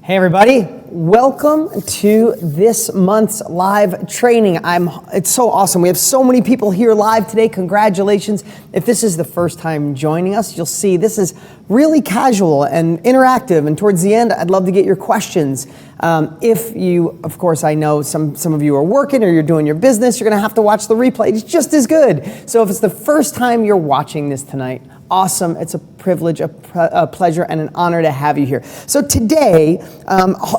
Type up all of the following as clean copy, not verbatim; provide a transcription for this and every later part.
Hey everybody, welcome to this month's live training. It's so awesome. We have so many people here live today. Congratulations. If this is the first time joining us, you'll see this is really casual and interactive. And towards the end, I'd love to get your questions. If you, of course, I know some of you are working or you're doing your business, you're going to have to watch the replay. It's just as good. So if it's the first time you're watching this tonight, awesome. It's a privilege, a pleasure, and an honor to have you here. So today,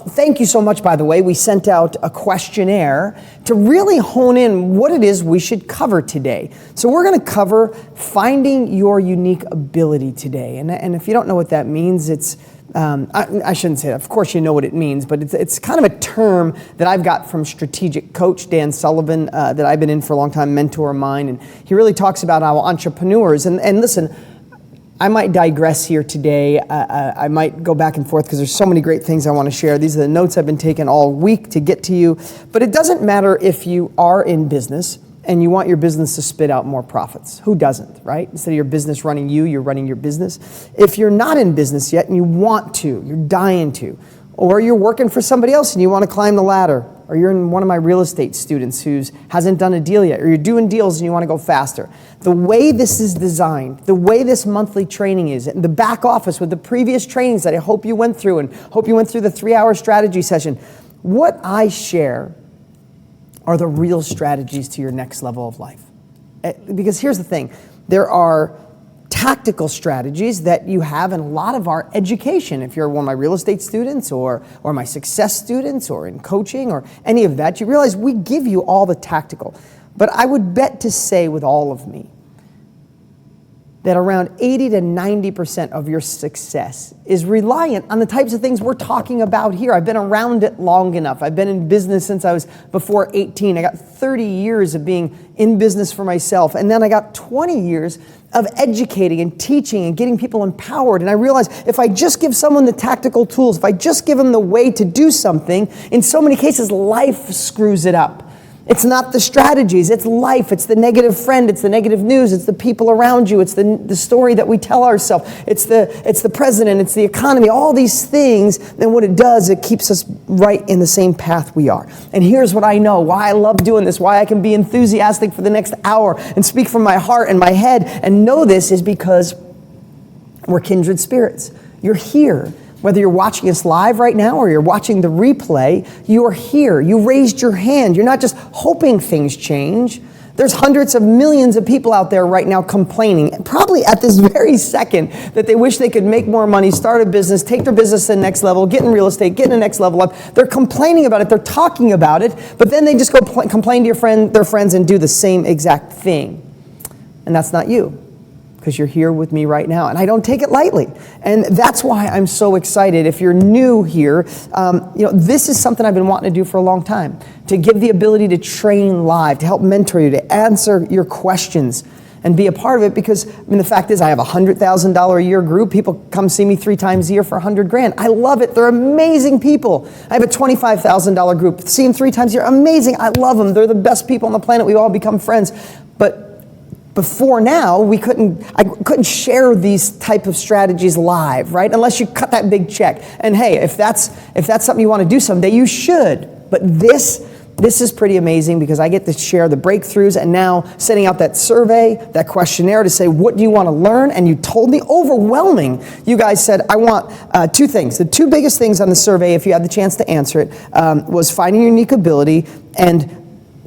thank you so much, by the way. We sent out a questionnaire to really hone in what it is we should cover today. So we're going to cover finding your unique ability today. And if you don't know what that means, it's I shouldn't say that. Of course you know what it means, but it's kind of a term that I've got from strategic coach Dan Sullivan that I've been in for a long time, mentor of mine. And he really talks about how entrepreneurs, and listen, I might digress here today. I might go back and forth because there's so many great things I want to share. These are the notes I've been taking all week to get to you. But it doesn't matter if you are in business and you want your business to spit out more profits. Who doesn't, right? Instead of your business running you, you're running your business. If you're not in business yet and you want to, you're dying to, or you're working for somebody else and you want to climb the ladder, or you're in one of my real estate students who hasn't done a deal yet, or you're doing deals and you want to go faster. The way this is designed, the way this monthly training is, and the back office with the previous trainings that I hope you went through, and hope you went through the 3-hour strategy session, what I share are the real strategies to your next level of life. Because here's the thing, there are tactical strategies that you have in a lot of our education. If you're one of my real estate students or my success students or in coaching or any of that, you realize we give you all the tactical. But I would bet to say with all of me that around 80 to 90% of your success is reliant on the types of things we're talking about here. I've been around it long enough. I've been in business since I was before 18. I got 30 years of being in business for myself. And then I got 20 years of educating and teaching and getting people empowered. And I realized if I just give someone the tactical tools, if I just give them the way to do something, in so many cases, life screws it up. It's not the strategies, it's life, it's the negative friend, it's the negative news, it's the people around you, it's the story that we tell ourselves, it's the president, it's the economy, all these things. And what it does, it keeps us right in the same path we are. And here's what I know, why I love doing this, why I can be enthusiastic for the next hour and speak from my heart and my head and know this is because we're kindred spirits. You're here. Whether you're watching us live right now or you're watching the replay, you're here. You raised your hand. You're not just hoping things change. There's hundreds of millions of people out there right now complaining, probably at this very second, that they wish they could make more money, start a business, take their business to the next level, get in real estate, get in the next level up. They're complaining about it. They're talking about it. But then they just go complain to their friends and do the same exact thing. And that's not you, because you're here with me right now. And I don't take it lightly. And that's why I'm so excited. If you're new here, this is something I've been wanting to do for a long time, to give the ability to train live, to help mentor you, to answer your questions and be a part of it. Because the fact is I have a $100,000 a year group. People come see me 3 times a year for $100,000. I love it. They're amazing people. I have a $25,000 group. See them 3 times a year. Amazing. I love them. They're the best people on the planet. We all become friends. But before now, I couldn't share these type of strategies live, right? Unless you cut that big check. And hey, if that's something you want to do someday, you should. But this is pretty amazing because I get to share the breakthroughs and now sending out that survey, that questionnaire to say, what do you want to learn? And you told me overwhelming. You guys said, I want 2 things. The 2 biggest things on the survey, if you had the chance to answer it, was finding your unique ability, and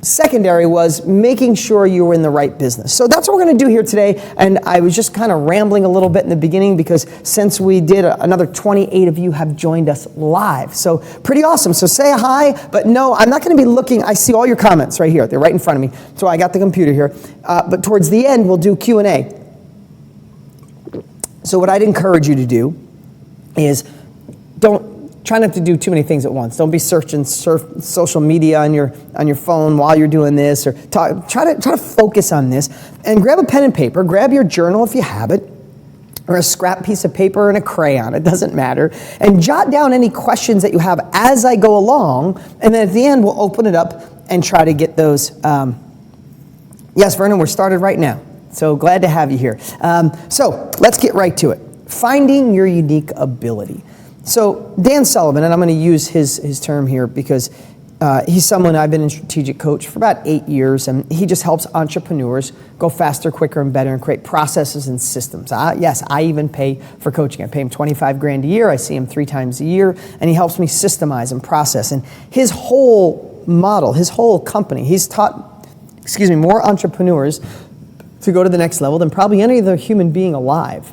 secondary was making sure you were in the right business. So that's what we're going to do here today. And I was just kind of rambling a little bit in the beginning because since we did, another 28 of you have joined us live. So pretty awesome. So say hi, but no, I'm not going to be looking. I see all your comments right here. They're right in front of me. So I got the computer here. But towards the end, we'll do Q&A. So what I'd encourage you to do is try not to do too many things at once. Don't be searching social media on your phone while you're doing this, or try to focus on this. And grab a pen and paper, grab your journal if you have it, or a scrap piece of paper and a crayon, it doesn't matter, and jot down any questions that you have as I go along, and then at the end we'll open it up and try to get those. Yes, Vernon, we're started right now. So glad to have you here. So let's get right to it. Finding your unique ability. So Dan Sullivan, and I'm going to use his term here because he's someone I've been in strategic coach for about 8 years, and he just helps entrepreneurs go faster, quicker, and better, and create processes and systems. Yes, I even pay for coaching. I pay him $25,000 a year. I see him 3 times a year, and he helps me systemize and process. And his whole model, his whole company, he's taught, more entrepreneurs to go to the next level than probably any other human being alive.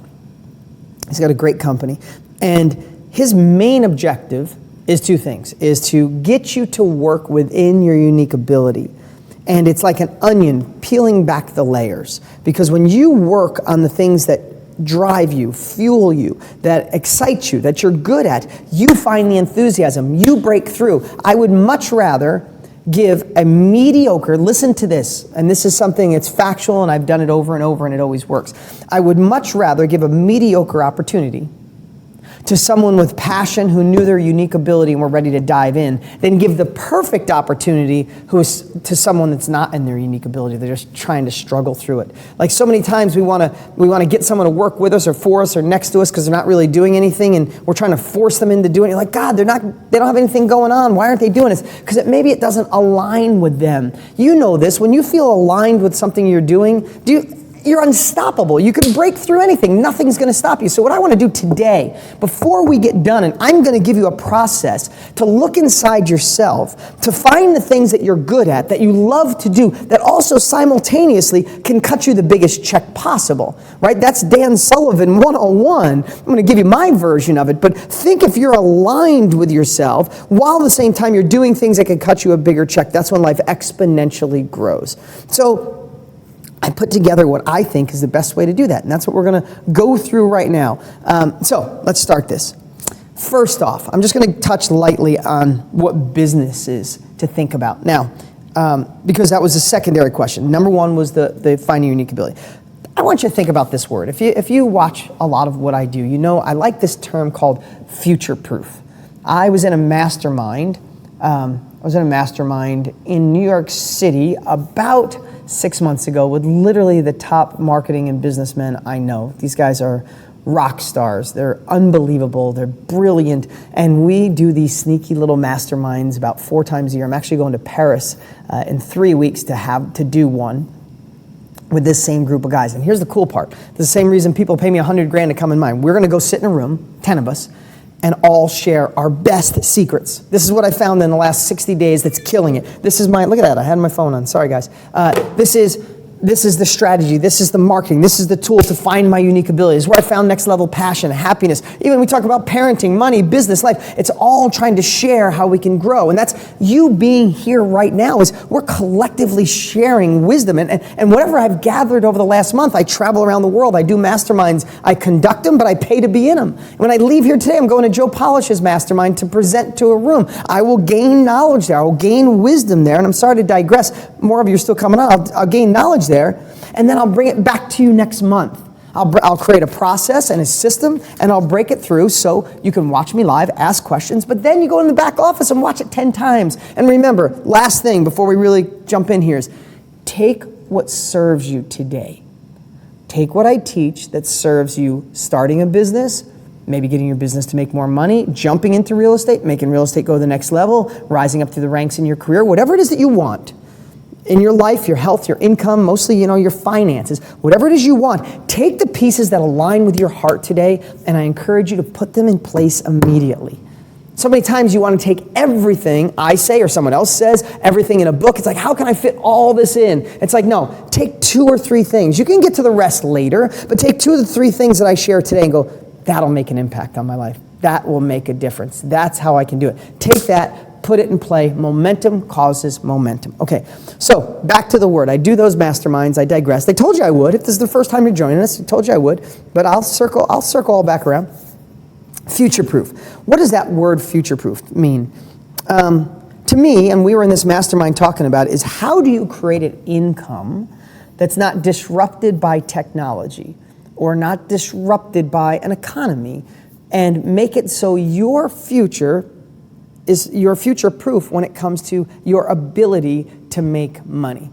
He's got a great company, and his main objective is 2 things, is to get you to work within your unique ability. And it's like an onion peeling back the layers. Because when you work on the things that drive you, fuel you, that excite you, that you're good at, you find the enthusiasm, you break through. I would much rather give a mediocre, listen to this, and this is something that's factual and I've done it over and over and it always works. I would much rather give a mediocre opportunity to someone with passion who knew their unique ability and were ready to dive in, then give the perfect opportunity to someone that's not in their unique ability. They're just trying to struggle through it. Like so many times we want to get someone to work with us or for us or next to us because they're not really doing anything, and we're trying to force them into doing it. You're like, God, they don't have anything going on. Why aren't they doing this? Because maybe it doesn't align with them. You know this. When you feel aligned with something you're doing, you're unstoppable. You can break through anything. Nothing's going to stop you. So what I want to do today, before we get done, and I'm going to give you a process to look inside yourself, to find the things that you're good at, that you love to do, that also simultaneously can cut you the biggest check possible, right? That's Dan Sullivan 101. I'm going to give you my version of it, but think if you're aligned with yourself, while at the same time you're doing things that can cut you a bigger check. That's when life exponentially grows. So I put together what I think is the best way to do that, and that's what we're going to go through right now. So let's start this. First off, I'm just going to touch lightly on what business is to think about. Now, because that was a secondary question. Number 1 was the finding your unique ability. I want you to think about this word. If you watch a lot of what I do, you know I like this term called future-proof. I was in a mastermind. In New York City about 6 months ago with literally the top marketing and businessmen I know. These guys are rock stars. They're unbelievable. They're brilliant. And we do these sneaky little masterminds about 4 times a year. I'm actually going to Paris in 3 weeks to do one with this same group of guys. And here's the cool part. The same reason people pay me $100,000 to come in mine. We're going to go sit in a room, 10 of us, and all share our best secrets. This is what I found in the last 60 days that's killing it. This is look at that, I had my phone on, sorry guys. This is the strategy, this is the marketing, this is the tool to find my unique abilities, where I found next level passion, happiness. Even we talk about parenting, money, business, life. It's all trying to share how we can grow. And that's you being here right now is we're collectively sharing wisdom. And whatever I've gathered over the last month, I travel around the world, I do masterminds, I conduct them, but I pay to be in them. When I leave here today, I'm going to Joe Polish's mastermind to present to a room. I will gain knowledge there, I will gain wisdom there, and I'm sorry to digress, more of you are still coming on, I'll gain knowledge there, and then I'll bring it back to you next month. I'll create a process and a system, and I'll break it through so you can watch me live, ask questions, but then you go in the back office and watch it 10 times. And remember, last thing before we really jump in here is take what serves you today. Take what I teach that serves you starting a business, maybe getting your business to make more money, jumping into real estate, making real estate go to the next level, rising up through the ranks in your career, whatever it is that you want. In your life, your health, your income, mostly, your finances, whatever it is you want, take the pieces that align with your heart today, and I encourage you to put them in place immediately. So many times you want to take everything I say or someone else says, everything in a book. It's like, how can I fit all this in? It's like, no, take 2 or 3 things. You can get to the rest later, but take 2 of the 3 things that I share today and go, that'll make an impact on my life. That will make a difference. That's how I can do it. Take that, put it in play. Momentum causes momentum. Okay, so back to the word. I do those masterminds. I digress. They told you I would. If this is the first time you're joining us, I told you I would. But I'll circle all back around. Future-proof. What does that word future-proof mean? To me, and we were in this mastermind talking about it, is how do you create an income that's not disrupted by technology or not disrupted by an economy, and make it so your future is your future-proof when it comes to your ability to make money.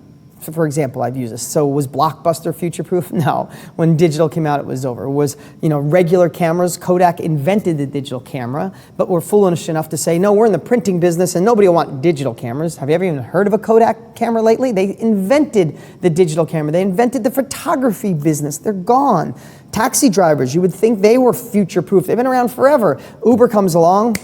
for example, I've used this. So was Blockbuster future-proof? No. When digital came out, it was over. Was, regular cameras, Kodak invented the digital camera, but we're foolish enough to say, no, we're in the printing business and nobody will want digital cameras. Have you ever even heard of a Kodak camera lately? They invented the digital camera. They invented the photography business. They're gone. Taxi drivers, you would think they were future-proof. They've been around forever. Uber comes along.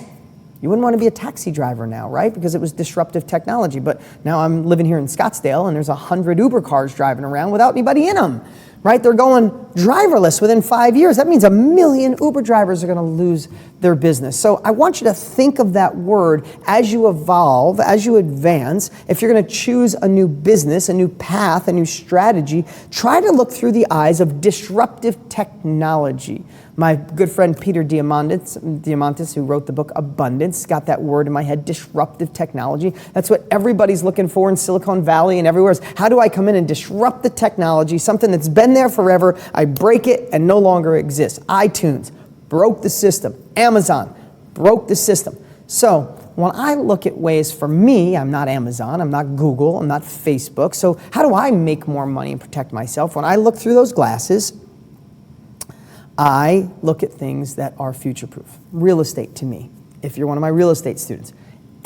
You wouldn't want to be a taxi driver now, right? Because it was disruptive technology. But now I'm living here in Scottsdale, and there's 100 Uber cars driving around without anybody in them, right? They're going driverless within 5 years. That means 1 million Uber drivers are going to lose their business. So I want you to think of that word as you evolve, as you advance. If you're going to choose a new business, a new path, a new strategy, try to look through the eyes of disruptive technology. My good friend Peter Diamandis, who wrote the book Abundance, got that word in my head, disruptive technology. That's what everybody's looking for in Silicon Valley and everywhere. How do I come in and disrupt the technology, something that's been there forever, I break it and no longer exists. iTunes broke the system. Amazon broke the system. So when I look at ways for me, I'm not Amazon, I'm not Google, I'm not Facebook. So how do I make more money and protect myself? When I look through those glasses, I look at things that are future-proof. Real estate to me, if you're one of my real estate students,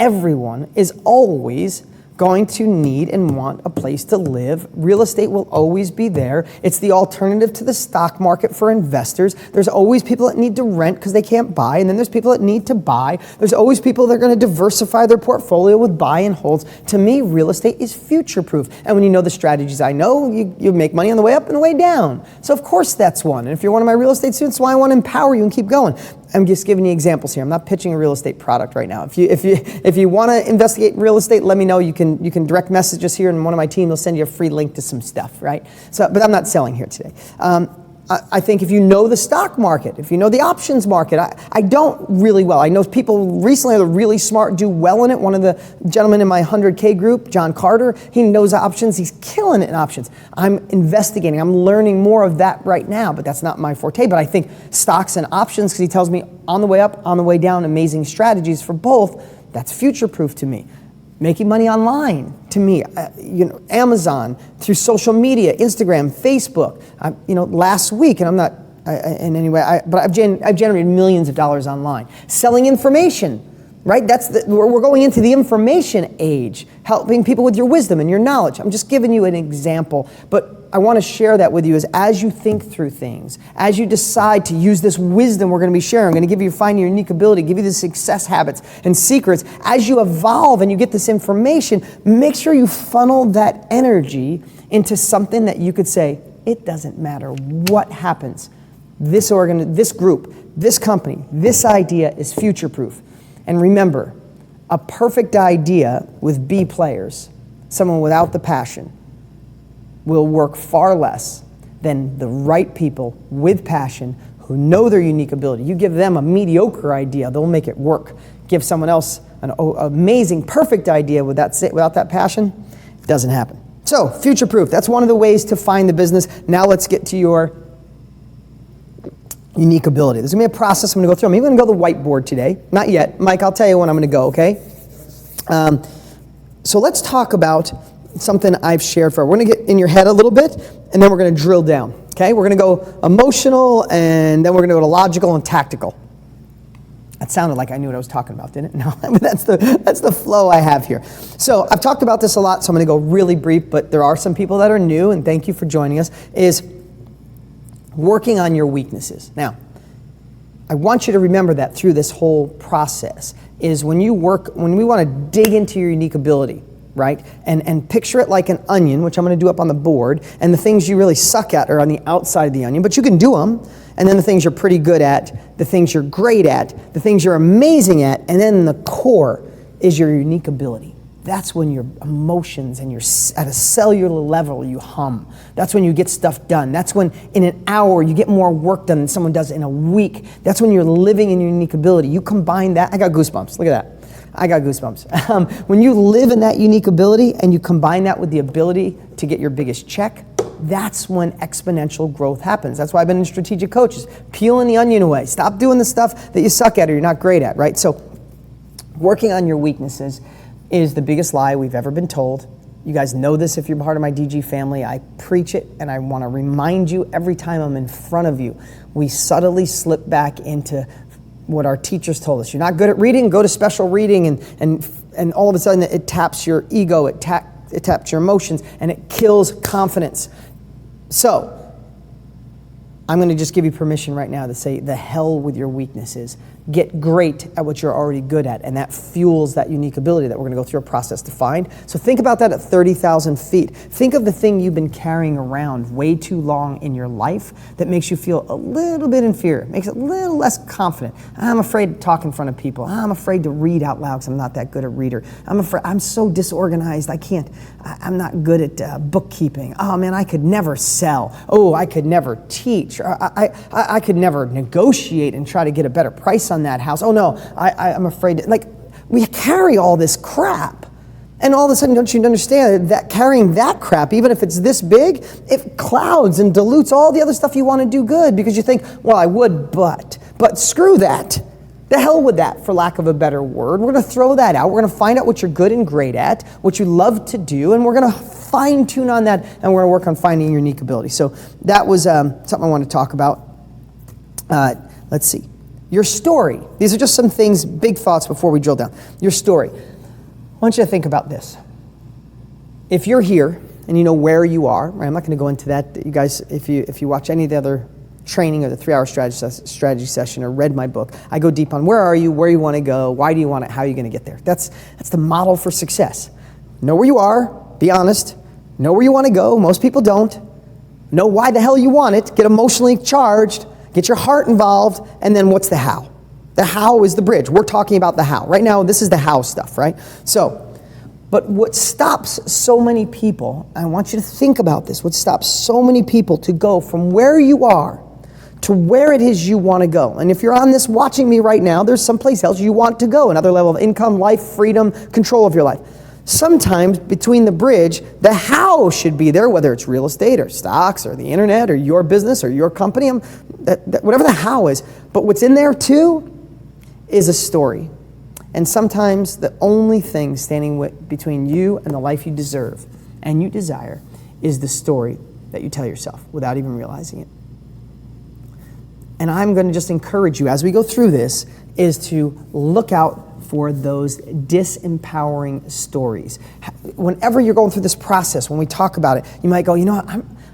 everyone is always going to need and want a place to live. Real estate will always be there. It's the alternative to the stock market for investors. There's always people that need to rent because they can't buy, and then there's people that need to buy. There's always people that are going to diversify their portfolio with buy and holds. To me, real estate is future-proof. And when you know the strategies I know, you make money on the way up and the way down. So of course that's one. And if you're one of my real estate students, why I want to empower you and keep going. I'm just giving you examples here. I'm not pitching a real estate product right now. If you want to investigate real estate, let me know. You can direct message us here, and one of my team will send you a free link to some stuff, right? So, but I'm not selling here today. I think if you know the stock market, if you know the options market, I don't really well. I know people recently that are really smart, do well in it. One of the gentlemen in my 100K group, John Carter, he knows options. He's killing it in options. I'm investigating. I'm learning more of that right now, but that's not my forte. But I think stocks and options, because he tells me on the way up, on the way down, amazing strategies for both, that's future-proof to me. Making money online, to me, Amazon, through social media, Instagram, Facebook. Last week, and I'm not in any way, but I've generated millions of dollars online. Selling information, right? We're going into the information age, helping people with your wisdom and your knowledge. I'm just giving you an example, but I want to share that with you as you think through things, as you decide to use this wisdom we're going to be sharing. I'm going to give you, find your unique ability, give you the success habits and secrets. As you evolve and you get this information, make sure you funnel that energy into something that you could say, it doesn't matter what happens. This group, this company, this idea is future-proof. And remember, a perfect idea with B players, someone without the passion, will work far less than the right people with passion who know their unique ability. You give them a mediocre idea, they'll make it work. Give someone else an amazing, perfect idea without that passion, it doesn't happen. So, future-proof, that's one of the ways to find the business. Now let's get to your unique ability. There's going to be a process I'm going to go through. I'm even going to go to the whiteboard today. Not yet. Mike, I'll tell you when I'm going to go, okay? So let's talk about something I've shared for. We're going to get in your head a little bit, and then we're going to drill down, okay? We're going to go emotional, and then we're going to go to logical and tactical. That sounded like I knew what I was talking about, didn't it? No, that's the flow I have here. So I've talked about this a lot, so I'm going to go really brief, but there are some people that are new, and thank you for joining us, is working on your weaknesses. Now, I want you to remember that through this whole process is when we want to dig into your unique ability, right? And picture it like an onion, which I'm going to do up on the board, and the things you really suck at are on the outside of the onion, but you can do them, and then the things you're pretty good at, the things you're great at, the things you're amazing at, and then the core is your unique ability. That's when your emotions and at a cellular level you hum. That's when you get stuff done. That's when in an hour you get more work done than someone does in a week. That's when you're living in your unique ability. You combine that. I got goosebumps. Look at that. I got goosebumps. When you live in that unique ability and you combine that with the ability to get your biggest check, that's when exponential growth happens. That's why I've been in strategic coaches. Peeling the onion away. Stop doing the stuff that you suck at or you're not great at, right? So working on your weaknesses is the biggest lie we've ever been told. You guys know this if you're part of my DG family. I preach it, and I want to remind you every time I'm in front of you. We subtly slip back into what our teachers told us. You're not good at reading, go to special reading, and all of a sudden it taps your ego, it taps your emotions, and it kills confidence. So, I'm going to just give you permission right now to say the hell with your weaknesses. Get great at what you're already good at, and that fuels that unique ability that we're going to go through a process to find. So think about that at 30,000 feet. Think of the thing you've been carrying around way too long in your life that makes you feel a little bit inferior, makes it a little less confident. I'm afraid to talk in front of people. I'm afraid to read out loud because I'm not that good a reader. I'm so disorganized. I'm not good at bookkeeping. Oh man, I could never sell. Oh, I could never teach. I could never negotiate and try to get a better price on that house. Oh no, I'm afraid. We carry all this crap. And all of a sudden, don't you understand that carrying that crap, even if it's this big, it clouds and dilutes all the other stuff you want to do good because you think, well, I would, but screw that. The hell with that, for lack of a better word. We're going to throw that out. We're going to find out what you're good and great at, what you love to do, and we're going to fine tune on that, and we're going to work on finding your unique ability. So that was something I want to talk about. Let's see. Your story. These are just some things, big thoughts before we drill down. Your story. I want you to think about this. If you're here and you know where you are, right? I'm not going to go into that. You guys, if you watch any of the other training or the 3-hour strategy session or read my book, I go deep on where are you, where you want to go, why do you want it, how are you going to get there. That's the model for success. Know where you are, be honest. Know where you want to go. Most people don't. Know why the hell you want it. Get emotionally charged. Get your heart involved. And then what's the how? The how is the bridge. We're talking about the how. Right now, this is the how stuff, right? So, but what stops so many people, I want you to think about this, what stops so many people to go from where you are to where it is you want to go. And if you're on this watching me right now, there's someplace else you want to go, another level of income, life, freedom, control of your life. Sometimes between the bridge, the how should be there, whether it's real estate or stocks or the internet or your business or your company, whatever the how is. But what's in there too is a story. And sometimes the only thing standing between you and the life you deserve and you desire is the story that you tell yourself without even realizing it. And I'm going to just encourage you as we go through this is to look out for those disempowering stories. Whenever you're going through this process, when we talk about it, you might go, you know what,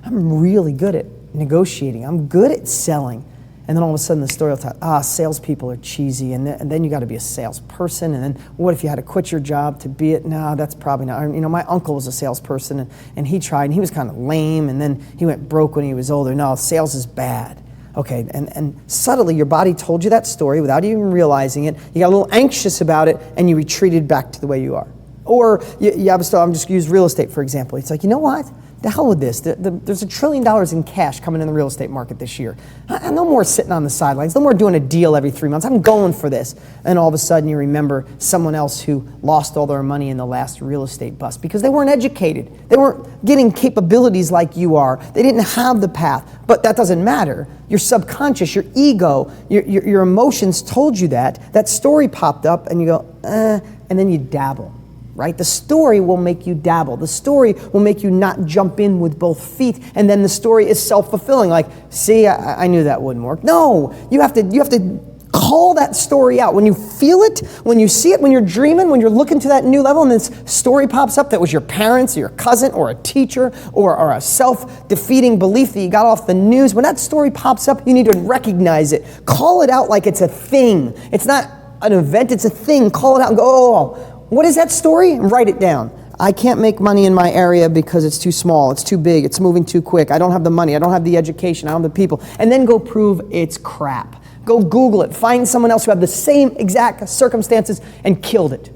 I'm really good at negotiating. I'm good at selling. And then all of a sudden the story will tell, salespeople are cheesy, and then you got to be a salesperson, and then what if you had to quit your job to be it? No, that's probably not. You know, my uncle was a salesperson, and he tried, and he was kind of lame, and then he went broke when he was older. No, sales is bad. Okay, and subtly your body told you that story without even realizing it. You got a little anxious about it, and you retreated back to the way you are. Or you have a story, I'm just use real estate for example. It's like, you know what? The hell with this. There's $1 trillion in cash coming in the real estate market this year. No more sitting on the sidelines. No more doing a deal every 3 months. I'm going for this. And all of a sudden you remember someone else who lost all their money in the last real estate bust because they weren't educated. They weren't getting capabilities like you are. They didn't have the path. But that doesn't matter. Your subconscious, your ego, your emotions told you that. That story popped up and you go, and then you dabble. Right? The story will make you dabble. The story will make you not jump in with both feet, and then the story is self-fulfilling. Like, see, I knew that wouldn't work. No, you have to call that story out. When you feel it, when you see it, when you're dreaming, when you're looking to that new level, and this story pops up that was your parents, or your cousin, or a teacher, or a self-defeating belief that you got off the news. When that story pops up, you need to recognize it. Call it out like it's a thing. It's not an event, it's a thing. Call it out and go, oh, what is that story? And write it down. I can't make money in my area because it's too small, it's too big, it's moving too quick. I don't have the money, I don't have the education, I don't have the people. And then go prove it's crap. Go Google it. Find someone else who had the same exact circumstances and killed it.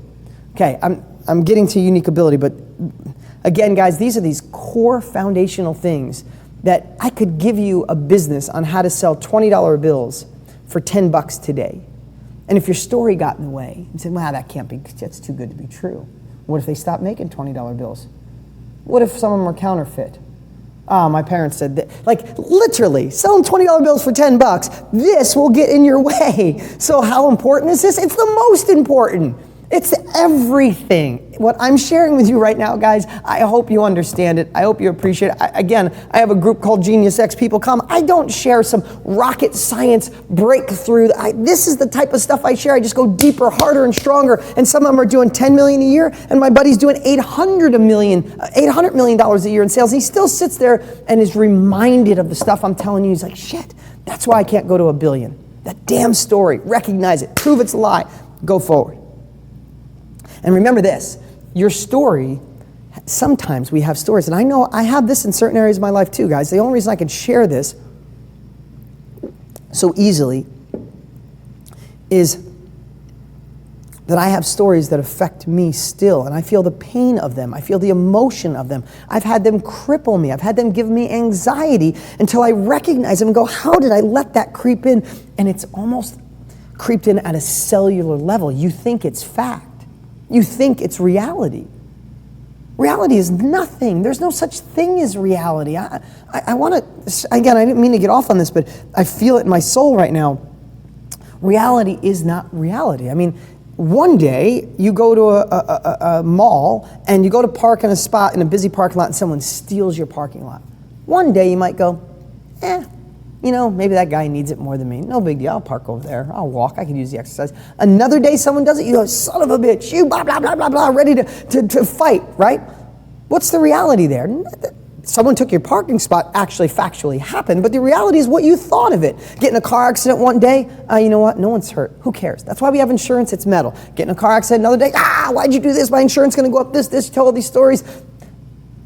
Okay, I'm getting to unique ability, but again, guys, these are these core foundational things that I could give you a business on how to sell $20 bills for $10 today. And if your story got in the way, you said, wow, that's too good to be true. What if they stopped making $20 bills? What if some of them are counterfeit? My parents said that. Like, literally, selling $20 bills for $10, this will get in your way. So how important is this? It's the most important. It's everything. What I'm sharing with you right now, guys, I hope you understand it. I hope you appreciate it. I have a group called Genius X. People come. I don't share some rocket science breakthrough. This is the type of stuff I share. I just go deeper, harder, and stronger. And some of them are doing $10 million a year, and my buddy's doing $800 million a year in sales. He still sits there and is reminded of the stuff I'm telling you. He's like, shit, that's why I can't go to $1 billion. That damn story. Recognize it. Prove it's a lie. Go forward. And remember this, your story, sometimes we have stories, and I know I have this in certain areas of my life too, guys. The only reason I can share this so easily is that I have stories that affect me still, and I feel the pain of them. I feel the emotion of them. I've had them cripple me. I've had them give me anxiety until I recognize them and go, how did I let that creep in? And it's almost creeped in at a cellular level. You think it's fact. You think it's reality. Reality is nothing. There's no such thing as reality. I want to, again, I didn't mean to get off on this, but I feel it in my soul right now. Reality is not reality. I mean, one day you go to a mall and you go to park in a spot in a busy parking lot and someone steals your parking lot. One day you might go, maybe that guy needs it more than me. No big deal. I'll park over there. I'll walk. I can use the exercise. Another day someone does it. You go, son of a bitch. You blah, blah, blah, blah, blah, ready to fight, right? What's the reality there? Someone took your parking spot actually factually happened, but the reality is what you thought of it. Get in a car accident one day, you know what? No one's hurt. Who cares? That's why we have insurance. It's metal. Get in a car accident another day. Why'd you do this? My insurance going to go up this. You tell all these stories.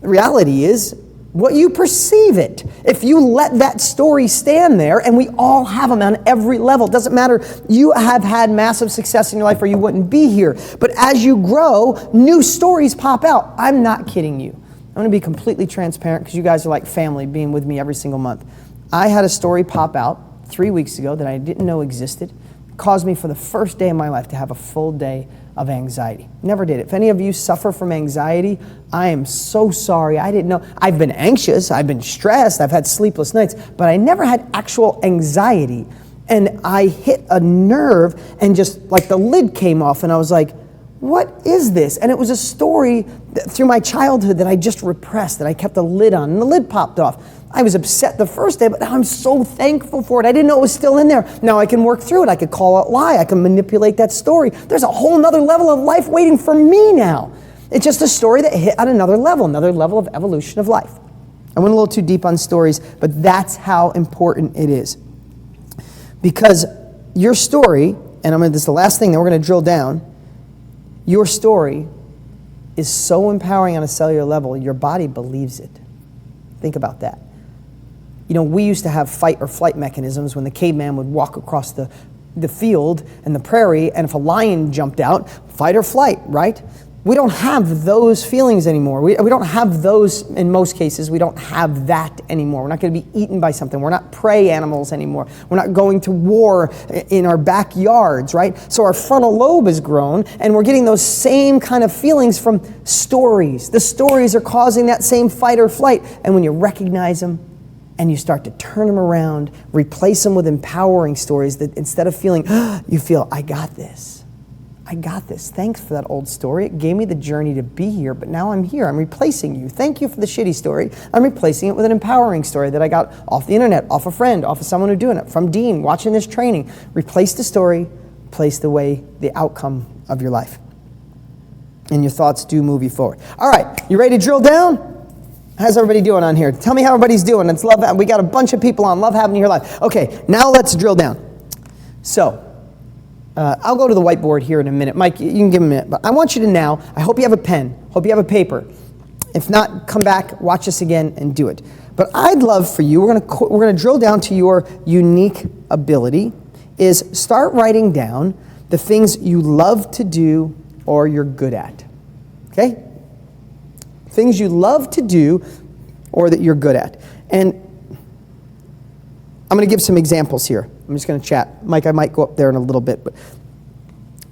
The reality is what you perceive it. If you let that story stand there, and we all have them on every level, it doesn't matter, you have had massive success in your life or you wouldn't be here. But as you grow, new stories pop out. I'm not kidding you. I'm going to be completely transparent because you guys are like family being with me every single month. I had a story pop out 3 weeks ago that I didn't know existed. It caused me for the first day of my life to have a full day of anxiety. Never did it. If any of you suffer from anxiety, I am so sorry. I didn't know. I've been anxious. I've been stressed. I've had sleepless nights, but I never had actual anxiety. And I hit a nerve and just like the lid came off and I was like, what is this? And it was a story through my childhood that I just repressed, that I kept a lid on, and the lid popped off. I was upset the first day, but now I'm so thankful for it. I didn't know it was still in there. Now I can work through it. I could call it lie. I can manipulate that story. There's a whole nother level of life waiting for me now. It's just a story that hit at another level of evolution of life. I went a little too deep on stories, but that's how important it is. Because your story, and this is the last thing that we're going to drill down, your story is so empowering on a cellular level, your body believes it. Think about that. We used to have fight or flight mechanisms when the caveman would walk across the field and the prairie, and if a lion jumped out, fight or flight, right? We don't have those feelings anymore. We don't have those, in most cases, we don't have that anymore. We're not going to be eaten by something. We're not prey animals anymore. We're not going to war in our backyards, right? So our frontal lobe has grown, and we're getting those same kind of feelings from stories. The stories are causing that same fight or flight, and when you recognize them, and you start to turn them around, replace them with empowering stories that instead of feeling, you feel, I got this. I got this. Thanks for that old story. It gave me the journey to be here, but now I'm here. I'm replacing you. Thank you for the shitty story. I'm replacing it with an empowering story that I got off the internet, off a friend, off of someone who's doing it, from Dean, watching this training. Replace the story, place the outcome of your life. And your thoughts do move you forward. All right, you ready to drill down? How's everybody doing on here? Tell me how everybody's doing. We got a bunch of people on. Love having you in your life. Okay, now let's drill down. So, I'll go to the whiteboard here in a minute. Mike, you can give him a minute. But I want you to now, I hope you have a pen. Hope you have a paper. If not, come back, watch this again, and do it. But I'd love for you, we're going to drill down to your unique ability, is start writing down the things you love to do or you're good at. Okay? Things you love to do or that you're good at. And I'm going to give some examples here. I'm just going to chat. Mike, I might go up there in a little bit, but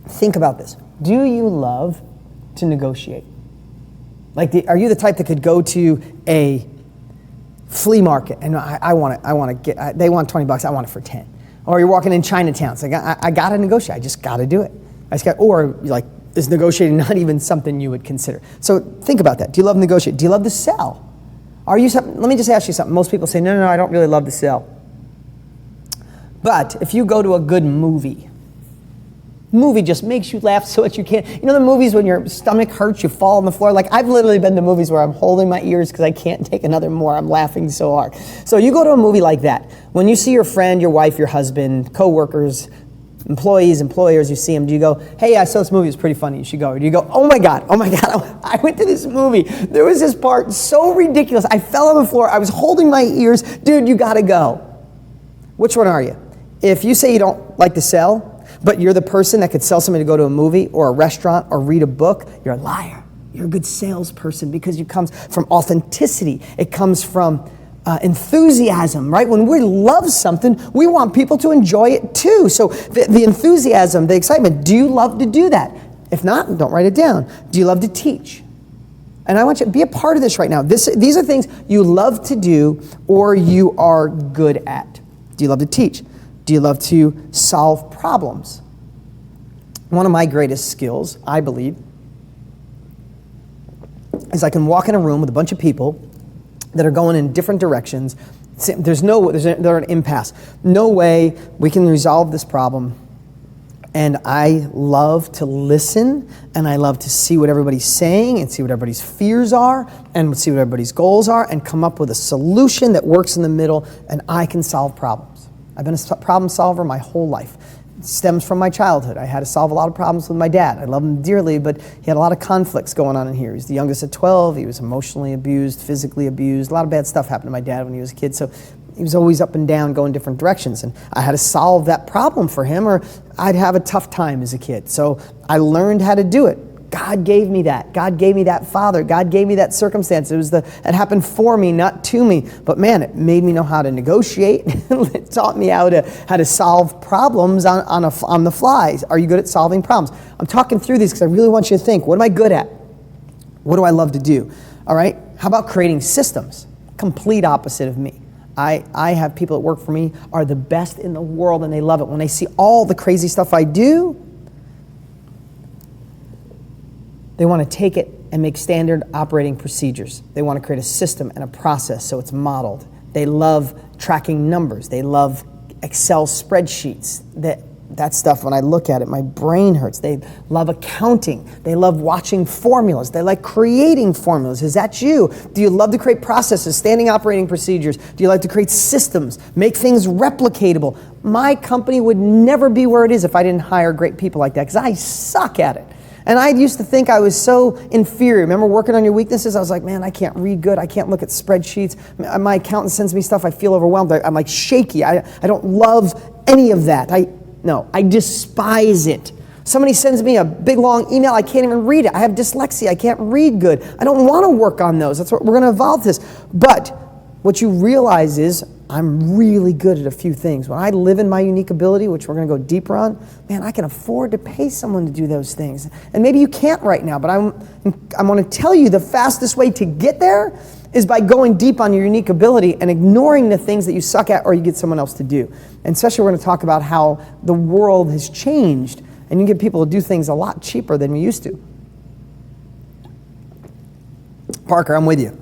think about this. Do you love to negotiate? Are you the type that could go to a flea market and I want to get, they want $20, I want it for 10. Or you're walking in Chinatown, it's like, I got to negotiate, I just got to do it. Or you're like, is negotiating not even something you would consider? So think about that. Do you love negotiate? Do you love to sell? Let me just ask you something. Most people say, no, I don't really love to sell. But if you go to a good movie just makes you laugh so much you can't. You know the movies when your stomach hurts, you fall on the floor? Like, I've literally been to movies where I'm holding my ears because I can't take another more. I'm laughing so hard. So you go to a movie like that. When you see your friend, your wife, your husband, co-workers, employees, employers, you see them, do you go, hey, I saw this movie, it's pretty funny, you should go? Or do you go, oh my God, I went to this movie. There was this part so ridiculous. I fell on the floor. I was holding my ears. Dude, you got to go. Which one are you? If you say you don't like to sell, but you're the person that could sell somebody to go to a movie or a restaurant or read a book, you're a liar. You're a good salesperson because it comes from authenticity. It comes from enthusiasm, right? When we love something, we want people to enjoy it too. So the enthusiasm, the excitement, do you love to do that? If not, don't write it down. Do you love to teach? And I want you to be a part of this right now. These are things you love to do or you are good at. Do you love to teach? Do you love to solve problems? One of my greatest skills, I believe, is I can walk in a room with a bunch of people that are going in different directions. They're an impasse. No way we can resolve this problem. And I love to listen, and I love to see what everybody's saying and see what everybody's fears are and see what everybody's goals are and come up with a solution that works in the middle, and I can solve problems. I've been a problem solver my whole life. It stems from my childhood. I had to solve a lot of problems with my dad. I love him dearly, but he had a lot of conflicts going on in here. He's the youngest at 12. He was emotionally abused, physically abused. A lot of bad stuff happened to my dad when he was a kid, so he was always up and down, going different directions. And I had to solve that problem for him, or I'd have a tough time as a kid. So I learned how to do it. God gave me that. God gave me that father. God gave me that circumstance. It happened for me, not to me. But man, it made me know how to negotiate. It taught me how to solve problems on the fly. Are you good at solving problems? I'm talking through these because I really want you to think, what am I good at? What do I love to do? All right. How about creating systems? Complete opposite of me. I have people that work for me are the best in the world and they love it. When they see all the crazy stuff I do, they want to take it and make standard operating procedures. They want to create a system and a process so it's modeled. They love tracking numbers. They love Excel spreadsheets. That stuff, when I look at it, my brain hurts. They love accounting. They love watching formulas. They like creating formulas. Is that you? Do you love to create processes, standing operating procedures? Do you like to create systems, make things replicatable? My company would never be where it is if I didn't hire great people like that, because I suck at it. And I used to think I was so inferior. Remember working on your weaknesses? I was like, man, I can't read good. I can't look at spreadsheets. My accountant sends me stuff. I feel overwhelmed. I'm like shaky. I don't love any of that. I despise it. Somebody sends me a big long email. I can't even read it. I have dyslexia. I can't read good. I don't want to work on those. That's what we're going to evolve this. But what you realize is I'm really good at a few things. When I live in my unique ability, which we're going to go deeper on, man, I can afford to pay someone to do those things. And maybe you can't right now, but I'm going to tell you the fastest way to get there is by going deep on your unique ability and ignoring the things that you suck at or you get someone else to do. And especially we're going to talk about how the world has changed and you get people to do things a lot cheaper than we used to. Parker, I'm with you.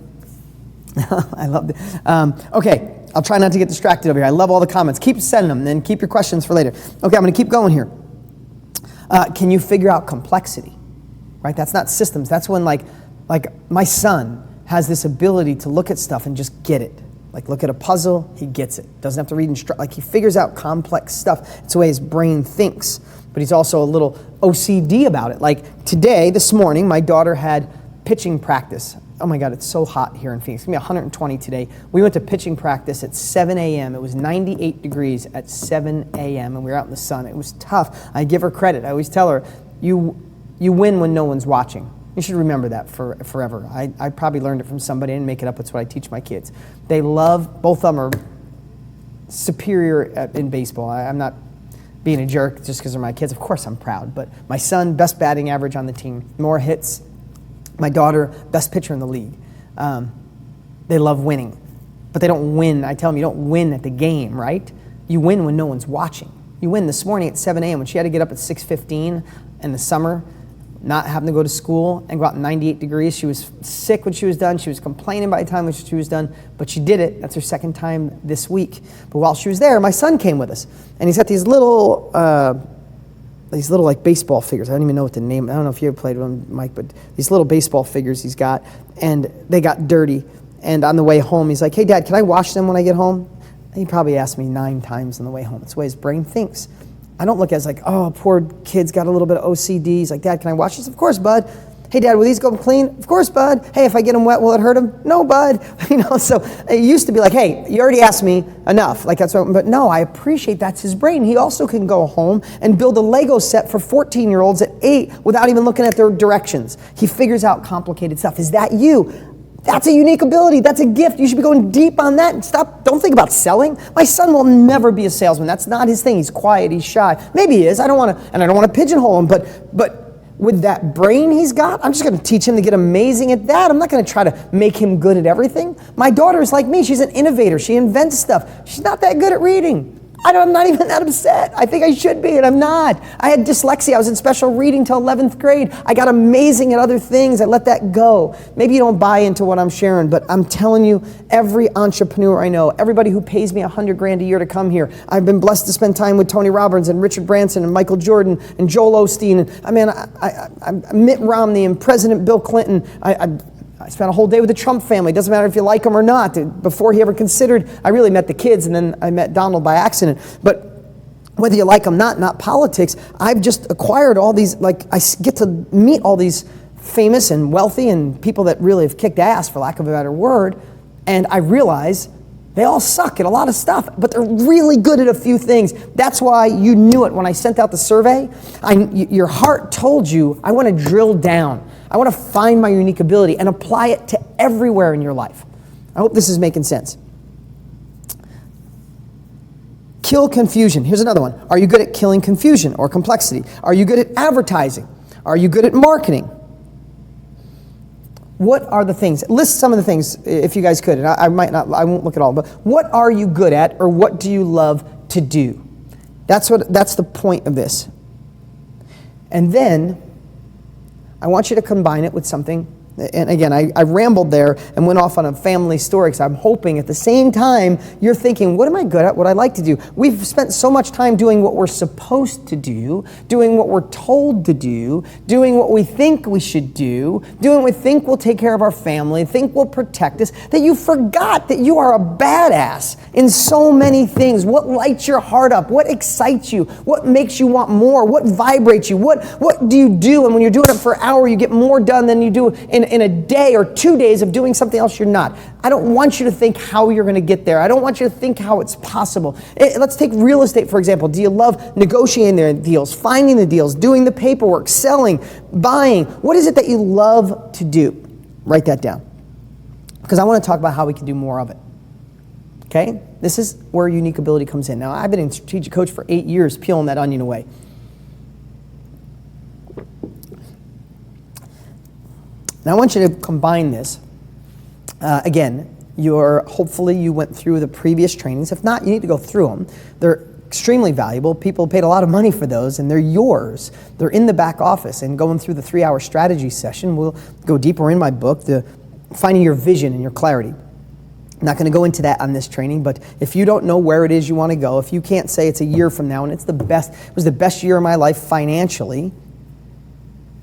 I love it. Okay. I'll try not to get distracted over here. I love all the comments. Keep sending them, then keep your questions for later. Okay, I'm going to keep going here. Can you figure out complexity? Right? That's not systems. That's when like my son has this ability to look at stuff and just get it. Like look at a puzzle, he gets it. Doesn't have to read like he figures out complex stuff. It's the way his brain thinks. But he's also a little OCD about it. Like this morning, my daughter had pitching practice. Oh my God, it's so hot here in Phoenix. It's going to be 120 today. We went to pitching practice at 7 a.m. It was 98 degrees at 7 a.m. and we were out in the sun. It was tough. I give her credit. I always tell her, you win when no one's watching. You should remember that forever. I probably learned it from somebody. I didn't make it up. It's what I teach my kids. They love, both of them are superior in baseball. I'm not being a jerk just because they're my kids. Of course I'm proud. But my son, best batting average on the team, more hits. My daughter, best pitcher in the league. They love winning, but they don't win. I tell them you don't win at the game, right? You win when no one's watching. You win this morning at 7 a.m. when she had to get up at 6:15 in the summer. not having to go to school and go out in 98 degrees. She was sick when she was done. She was complaining by the time when she was done, but she did it. That's her second time this week. But while she was there, my son came with us, and he's got these little like baseball figures. I don't even know what the name. I don't know if you ever played with them, Mike, but these little baseball figures he's got, and they got dirty. And on the way home, he's like, "Hey, Dad, can I wash them when I get home?" And he probably asked me 9 times on the way home. It's the way his brain thinks. I don't look at it as like, oh, poor kid's got a little bit of OCD. He's like, "Dad, can I wash this?" "Of course, bud." "Hey, Dad, will these go clean?" "Of course, bud." "Hey, if I get them wet, will it hurt him?" "No, bud." So it used to be like, "Hey, you already asked me enough." Like that's what, but no, I appreciate that's his brain. He also can go home and build a Lego set for 14-year-olds at 8 without even looking at their directions. He figures out complicated stuff. Is that you? That's a unique ability. That's a gift. You should be going deep on that and stop. Don't think about selling. My son will never be a salesman. That's not his thing. He's quiet. He's shy. Maybe he is. I don't want to pigeonhole him. But with that brain he's got, I'm just going to teach him to get amazing at that. I'm not going to try to make him good at everything. My daughter is like me. She's an innovator. She invents stuff. She's not that good at reading. I'm not even that upset. I think I should be, and I'm not. I had dyslexia. I was in special reading till 11th grade. I got amazing at other things. I let that go. Maybe you don't buy into what I'm sharing, but I'm telling you, every entrepreneur I know, everybody who pays me $100,000 a year to come here, I've been blessed to spend time with Tony Robbins and Richard Branson and Michael Jordan and Joel Osteen. And I Mitt Romney and President Bill Clinton. I spent a whole day with the Trump family. Doesn't matter if you like them or not. Before he ever considered, I really met the kids, and then I met Donald by accident. But whether you like them, not politics, I've just acquired all these, like I get to meet all these famous and wealthy and people that really have kicked ass, for lack of a better word, and I realize they all suck at a lot of stuff, but they're really good at a few things. That's why you knew it when I sent out the survey. Your heart told you, I want to drill down. I want to find my unique ability and apply it to everywhere in your life. I hope this is making sense. Kill confusion. Here's another one. Are you good at killing confusion or complexity? Are you good at advertising? Are you good at marketing? What are the things? List some of the things, if you guys could. And I won't look at all, but what are you good at, or what do you love to do? That's the point of this. And then I want you to combine it with something. And again, I rambled there and went off on a family story, because I'm hoping at the same time you're thinking, what am I good at, what I like to do? We've spent so much time doing what we're supposed to do, doing what we're told to do, doing what we think we should do, doing what we think will take care of our family, think will protect us, that you forgot that you are a badass in so many things. What lights your heart up? What excites you? What makes you want more? What vibrates you? What do you do? And when you're doing it for an hour, you get more done than you do in a day or 2 days of doing something else you're not. I don't want you to think how you're going to get there. I don't want you to think how it's possible. Let's take real estate, for example. Do you love negotiating the deals, finding the deals, doing the paperwork, selling, buying? What is it that you love to do? Write that down, because I want to talk about how we can do more of it. Okay? This is where unique ability comes in. Now, I've been in strategic coach for 8 years, peeling that onion away. Now I want you to combine this. Again, hopefully you went through the previous trainings. If not, you need to go through them. They're extremely valuable. People paid a lot of money for those, and they're yours. They're in the back office, and going through the 3-hour strategy session, we'll go deeper in my book, the finding your vision and your clarity. I'm not going to go into that on this training, but if you don't know where it is you want to go, if you can't say it's a year from now and it was the best year of my life financially,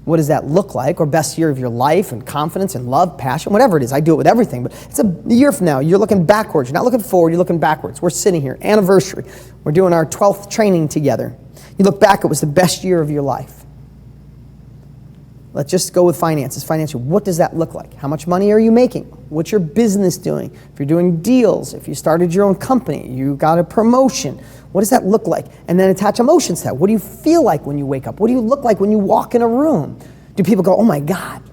what does that look like? Or best year of your life, and confidence and love, passion, whatever it is. I do it with everything, but it's a year from now. You're looking backwards. You're not looking forward. You're looking backwards. We're sitting here, anniversary. We're doing our 12th training together. You look back, it was the best year of your life. Let's just go with finances. Financial, what does that look like? How much money are you making? What's your business doing? If you're doing deals, if you started your own company, you got a promotion, what does that look like? And then attach emotions to that. What do you feel like when you wake up? What do you look like when you walk in a room? Do people go, oh my God,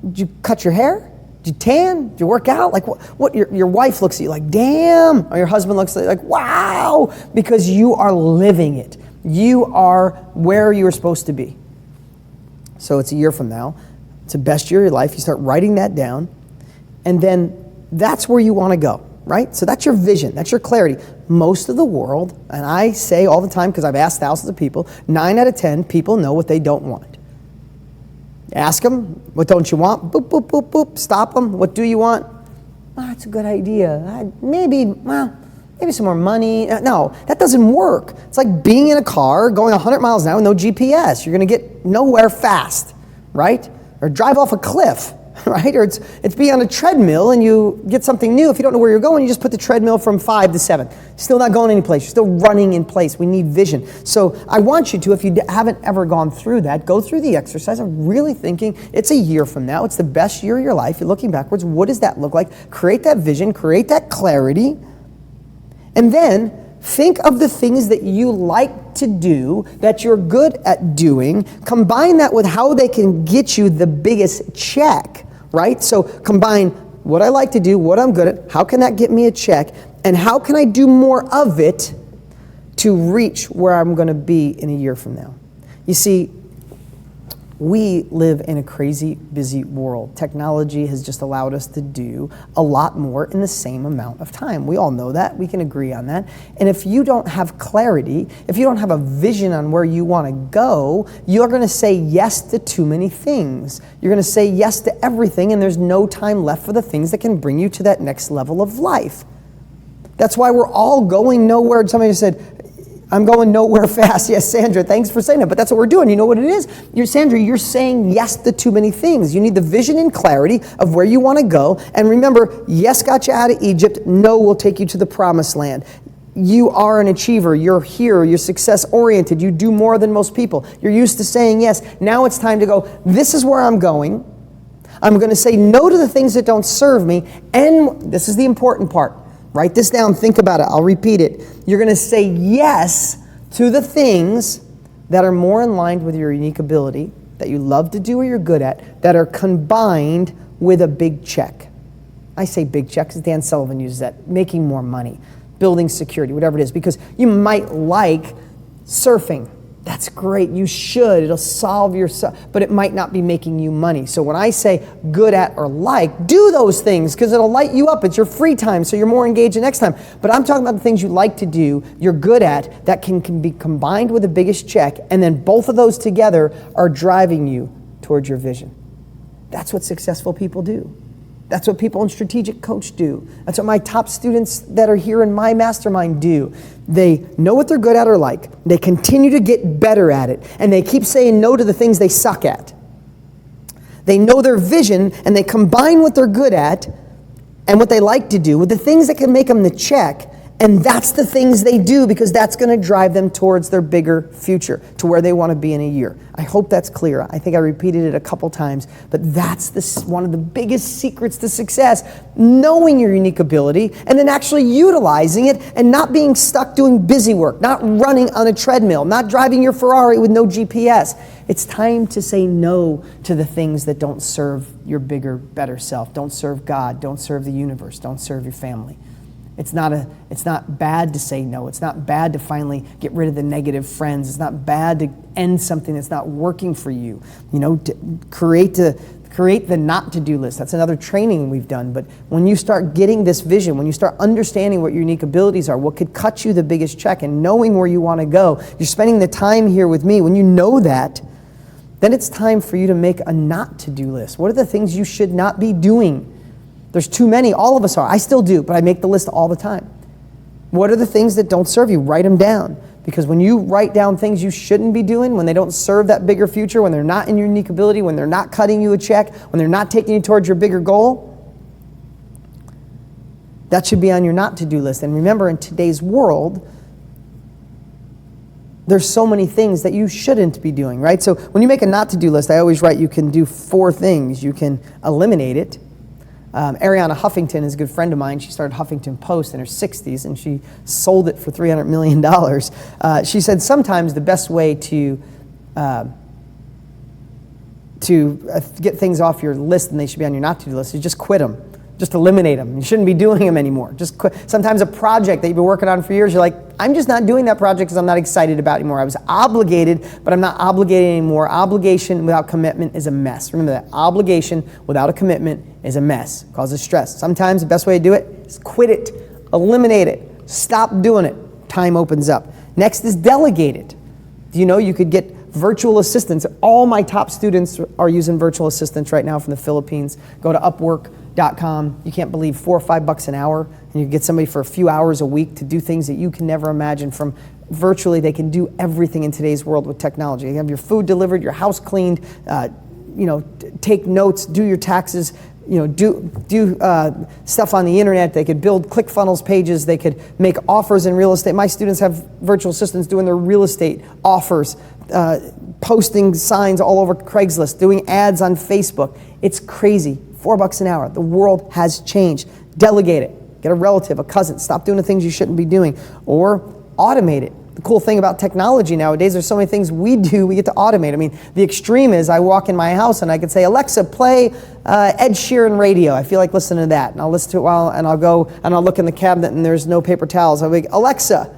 did you cut your hair? Did you tan? Did you work out? Like what your wife looks at you like, damn, or your husband looks at you like, wow, because you are living it. You are where you're supposed to be. So it's a year from now. It's the best year of your life. You start writing that down, and then that's where you want to go. Right? So that's your vision. That's your clarity. Most of the world, and I say all the time because I've asked thousands of people, 9 out of 10 people know what they don't want. Ask them, what don't you want? Boop, boop, boop, boop. Stop them. What do you want? Oh, that's a good idea. Maybe some more money. No, that doesn't work. It's like being in a car going 100 miles an hour with no GPS. You're going to get nowhere fast, right? Or drive off a cliff, right? Or it's being on a treadmill and you get something new. If you don't know where you're going, you just put the treadmill from 5 to 7. Still not going anyplace. You're still running in place. We need vision. So I want you to, if you haven't ever gone through that, go through the exercise of really thinking it's a year from now. It's the best year of your life. You're looking backwards. What does that look like? Create that vision. Create that clarity. And then think of the things that you like to do, that you're good at doing. Combine that with how they can get you the biggest check, right? So combine what I like to do, what I'm good at, how can that get me a check, and how can I do more of it to reach where I'm going to be in a year from now. You see, we live in a crazy busy world. Technology has just allowed us to do a lot more in the same amount of time. We all know that. We can agree on that. And if you don't have clarity, if you don't have a vision on where you want to go, you're going to say yes to too many things. You're going to say yes to everything, and there's no time left for the things that can bring you to that next level of life. That's why we're all going nowhere. Somebody said, I'm going nowhere fast. Yes, Sandra, thanks for saying that. But that's what we're doing. You know what it is? Sandra, you're saying yes to too many things. You need the vision and clarity of where you want to go. And remember, yes got you out of Egypt. No will take you to the promised land. You are an achiever. You're here. You're success-oriented. You do more than most people. You're used to saying yes. Now it's time to go, this is where I'm going. I'm going to say no to the things that don't serve me. And this is the important part. Write this down, think about it, I'll repeat it. You're going to say yes to the things that are more in line with your unique ability, that you love to do or you're good at, that are combined with a big check. I say big check because Dan Sullivan uses that, making more money, building security, whatever it is, because you might like surfing. That's great, you should, it'll solve your, but it might not be making you money. So when I say good at or like, do those things because it'll light you up. It's your free time, so you're more engaged the next time. But I'm talking about the things you like to do, you're good at, that can be combined with the biggest check, and then both of those together are driving you towards your vision. That's what successful people do. That's what people in Strategic Coach do. That's what my top students that are here in my mastermind do. They know what they're good at or like. They continue to get better at it. And they keep saying no to the things they suck at. They know their vision and they combine what they're good at and what they like to do with the things that can make them the check. And that's the things they do because that's going to drive them towards their bigger future, to where they want to be in a year. I hope that's clear. I think I repeated it a couple times, but that's one of the biggest secrets to success, knowing your unique ability and then actually utilizing it and not being stuck doing busy work, not running on a treadmill, not driving your Ferrari with no GPS. It's time to say no to the things that don't serve your bigger, better self, don't serve God, don't serve the universe, don't serve your family. It's not bad to say no. It's not bad to finally get rid of the negative friends. It's not bad to end something that's not working for you. You know, to create the not to-do list. That's another training we've done. But when you start getting this vision, when you start understanding what your unique abilities are, what could cut you the biggest check, and knowing where you want to go, you're spending the time here with me. When you know that, then it's time for you to make a not to-do list. What are the things you should not be doing? There's too many. All of us are. I still do, but I make the list all the time. What are the things that don't serve you? Write them down. Because when you write down things you shouldn't be doing, when they don't serve that bigger future, when they're not in your unique ability, when they're not cutting you a check, when they're not taking you towards your bigger goal, that should be on your not to-do list. And remember, in today's world, there's so many things that you shouldn't be doing, right? So when you make a not to-do list, I always write you can do 4 things. You can eliminate it. Arianna Huffington is a good friend of mine. She started Huffington Post in her 60s, and she sold it for $300 million. She said sometimes the best way to get things off your list, and they should be on your not-to-do list, is just quit them. Just eliminate them. You shouldn't be doing them anymore. Just quit. Sometimes a project that you've been working on for years, you're like, I'm just not doing that project because I'm not excited about it anymore. I was obligated, but I'm not obligated anymore. Obligation without commitment is a mess. Remember that. Obligation without a commitment is a mess. It causes stress. Sometimes the best way to do it is quit it. Eliminate it. Stop doing it. Time opens up. Next is delegate it. Do you know you could get virtual assistants. All my top students are using virtual assistants right now from the Philippines. Go to Upwork.com. You can't believe $4 or $5 an hour, and you get somebody for a few hours a week to do things that you can never imagine. From virtually, they can do everything in today's world with technology. You have your food delivered, your house cleaned, take notes, do your taxes, do stuff on the internet. They could build ClickFunnels pages. They could make offers in real estate. My students have virtual assistants doing their real estate offers, posting signs all over Craigslist, doing ads on Facebook. It's crazy. $4 an hour. The world has changed. Delegate it. Get a relative, a cousin. Stop doing the things you shouldn't be doing, or automate it. The cool thing about technology nowadays, there's so many things we do, we get to automate. I mean, the extreme is I walk in my house and I could say, Alexa, play Ed Sheeran radio. I feel like listening to that. And I'll listen to it while, and I'll go and I'll look in the cabinet and there's no paper towels. I'll be like, Alexa,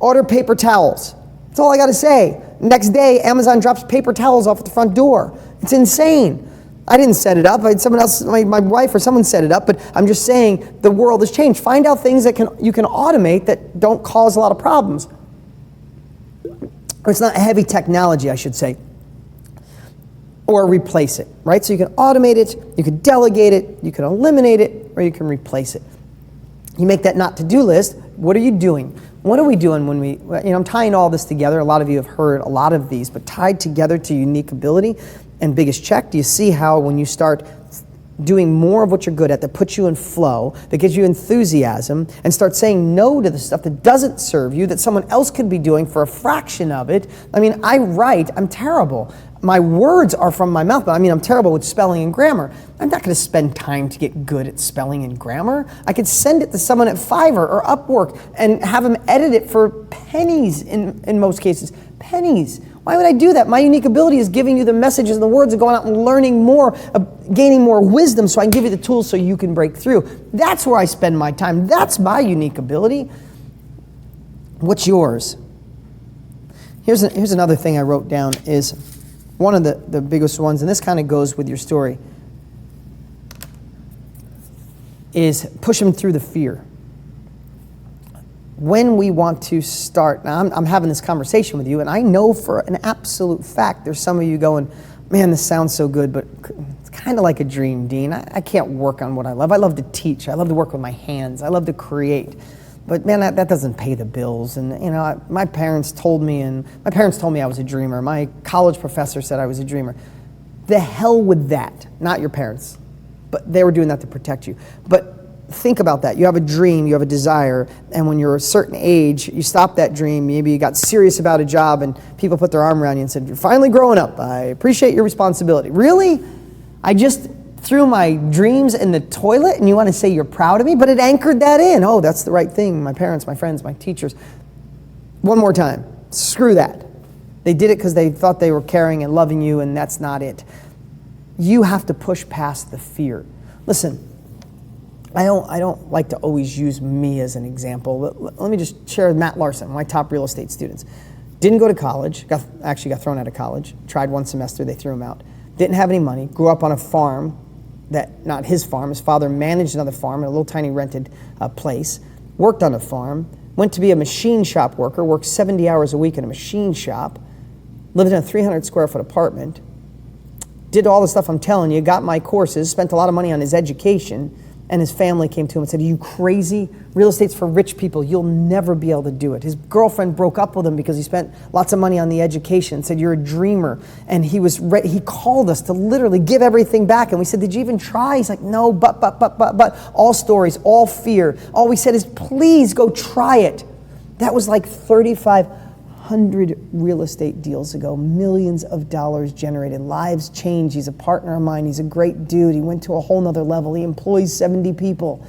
order paper towels. That's all I got to say. Next day, Amazon drops paper towels off at the front door. It's insane. I didn't set it up. Someone else, my wife or someone set it up, but I'm just saying the world has changed. Find out things that you can automate that don't cause a lot of problems. Or it's not heavy technology, I should say, or replace it, right? So you can automate it, you can delegate it, you can eliminate it, or you can replace it. You make that not to-do list. What are you doing? What are we doing when we, I'm tying all this together. A lot of you have heard a lot of these, but tied together to unique ability and biggest check. Do you see how when you start doing more of what you're good at, that puts you in flow, that gives you enthusiasm, and start saying no to the stuff that doesn't serve you, that someone else could be doing for a fraction of it? I mean, I write, I'm terrible. My words are from my mouth, but I'm terrible with spelling and grammar. I'm not going to spend time to get good at spelling and grammar. I could send it to someone at Fiverr or Upwork and have them edit it for pennies in most cases. Pennies. Why would I do that? My unique ability is giving you the messages and the words and going out and learning more, gaining more wisdom so I can give you the tools so you can break through. That's where I spend my time. That's my unique ability. What's yours? Here's another thing I wrote down, is one of the biggest ones, and this kind of goes with your story, is push them through the fear. When we want to start, now I'm having this conversation with you, and I know for an absolute fact there's some of you going, man, this sounds so good, but it's kind of like a dream, Dean. I can't work on what I love. I love to teach. I love to work with my hands. I love to create. But man, that doesn't pay the bills. And my parents told me I was a dreamer. My college professor said I was a dreamer. The hell with that. Not your parents, but they were doing that to protect you. But think about that. You have a dream, you have a desire, and when you're a certain age, you stop that dream. Maybe you got serious about a job and people put their arm around you and said, you're finally growing up. I appreciate your responsibility. Really? I just threw my dreams in the toilet and you want to say you're proud of me? But it anchored that in. Oh, that's the right thing. My parents, my friends, my teachers. One more time. Screw that. They did it because they thought they were caring and loving you, and that's not it. You have to push past the fear. Listen, I don't like to always use me as an example. Let me just share Matt Larson, my top real estate students. Didn't go to college, actually got thrown out of college, tried one semester, they threw him out. Didn't have any money, grew up on a farm, not his farm, his father managed another farm in a little tiny rented place, worked on a farm, went to be a machine shop worker, worked 70 hours a week in a machine shop, lived in a 300 square foot apartment, did all the stuff I'm telling you, got my courses, spent a lot of money on his education, and his family came to him and said, are you crazy? Real estate's for rich people. You'll never be able to do it. His girlfriend broke up with him because he spent lots of money on the education, said, you're a dreamer. And he called us to literally give everything back. And we said, did you even try? He's like, no, but. All stories, all fear. All we said is, please go try it. That was like 3,500 real estate deals ago, millions of dollars generated, lives changed. He's a partner of mine. He's a great dude. He went to a whole nother level. He employs 70 people.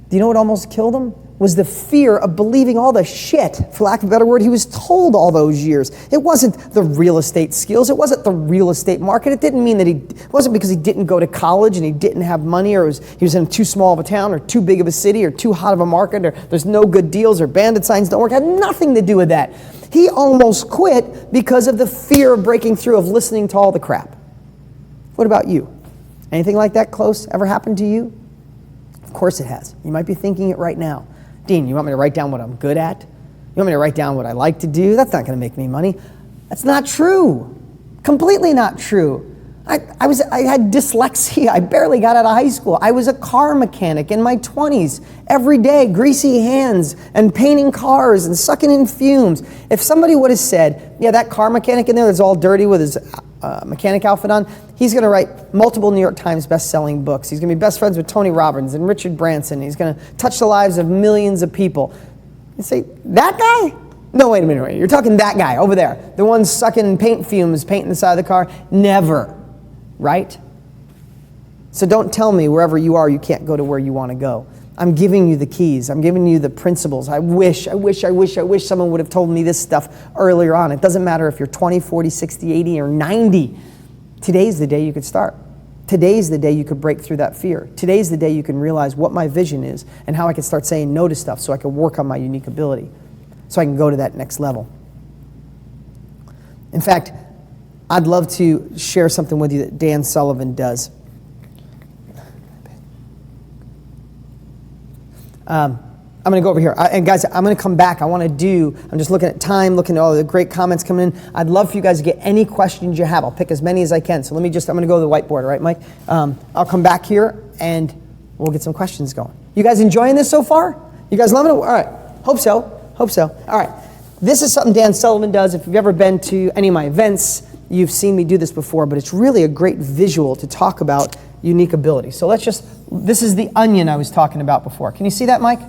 Do you know what almost killed him? Was the fear of believing all the shit, for lack of a better word, he was told all those years. It wasn't the real estate skills. It wasn't the real estate market. It didn't mean that it wasn't because he didn't go to college and he didn't have money, or he was in too small of a town or too big of a city or too hot of a market, or there's no good deals or bandit signs don't work. It had nothing to do with that. He almost quit because of the fear of breaking through, of listening to all the crap. What about you? Anything like that close ever happened to you? Of course it has. You might be thinking it right now. Dean, you want me to write down what I'm good at? You want me to write down what I like to do? That's not going to make me money. That's not true. Completely not true. I had dyslexia. I barely got out of high school. I was a car mechanic in my 20s, every day, greasy hands and painting cars and sucking in fumes. If somebody would have said, yeah, that car mechanic in there that's all dirty with his mechanic outfit on, he's going to write multiple New York Times best-selling books. He's going to be best friends with Tony Robbins and Richard Branson. He's going to touch the lives of millions of people. You say, that guy? No, wait a minute. You're talking that guy over there. The one sucking paint fumes, painting the side of the car. Never. Right? So don't tell me wherever you are, you can't go to where you want to go. I'm giving you the keys. I'm giving you the principles. I wish someone would have told me this stuff earlier on. It doesn't matter if you're 20, 40, 60, 80, or 90. Today's the day you could start. Today's the day you could break through that fear. Today's the day you can realize what my vision is and how I can start saying no to stuff so I can work on my unique ability, so I can go to that next level. In fact, I'd love to share something with you that Dan Sullivan does. I'm going to go over here. And guys, I'm going to come back. I'm just looking at time, looking at all the great comments coming in. I'd love for you guys to get any questions you have. I'll pick as many as I can. So I'm going to go to the whiteboard, all right, Mike? I'll come back here and we'll get some questions going. You guys enjoying this so far? You guys loving it? All right. Hope so. All right. This is something Dan Sullivan does. If you've ever been to any of my events, you've seen me do this before, but it's really a great visual to talk about unique ability. So this is the onion I was talking about before. Can you see that, Mike?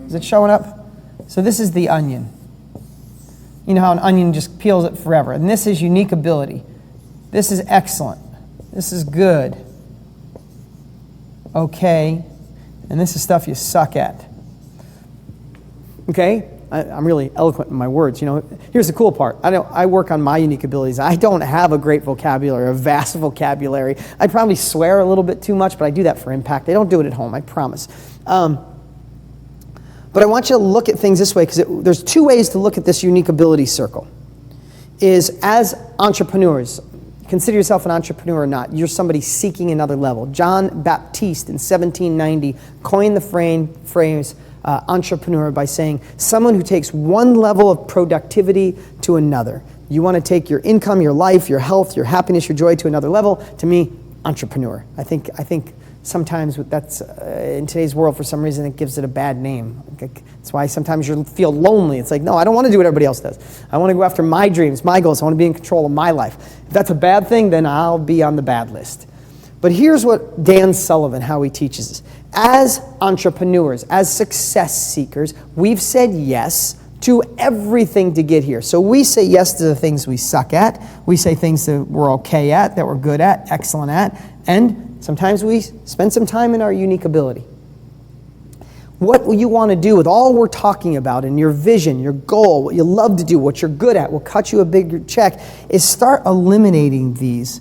Is it showing up? So this is the onion. You know how an onion just peels it forever. And this is unique ability. This is excellent. This is good. Okay. And this is stuff you suck at. Okay? I'm really eloquent in my words. Here's the cool part. I work on my unique abilities. I don't have a great vocabulary, a vast vocabulary. I probably swear a little bit too much, but I do that for impact. I don't do it at home, I promise. But I want you to look at things this way, because there's two ways to look at this unique ability circle. Is as entrepreneurs, consider yourself an entrepreneur or not, you're somebody seeking another level. John Baptiste in 1790 coined the phrase entrepreneur by saying someone who takes one level of productivity to another. You want to take your income, your life, your health, your happiness, your joy to another level. To me, entrepreneur. I think sometimes that's in today's world, for some reason, it gives it a bad name. That's why sometimes you feel lonely. It's like, no, I don't want to do what everybody else does. I want to go after my dreams, my goals. I want to be in control of my life. If that's a bad thing, then I'll be on the bad list. But here's what Dan Sullivan, how he teaches us. As entrepreneurs, as success seekers, we've said yes to everything to get here. So we say yes to the things we suck at. We say things that we're okay at, that we're good at, excellent at, and sometimes we spend some time in our unique ability. What you want to do with all we're talking about and your vision, your goal, what you love to do, what you're good at, will cut you a bigger check, is start eliminating these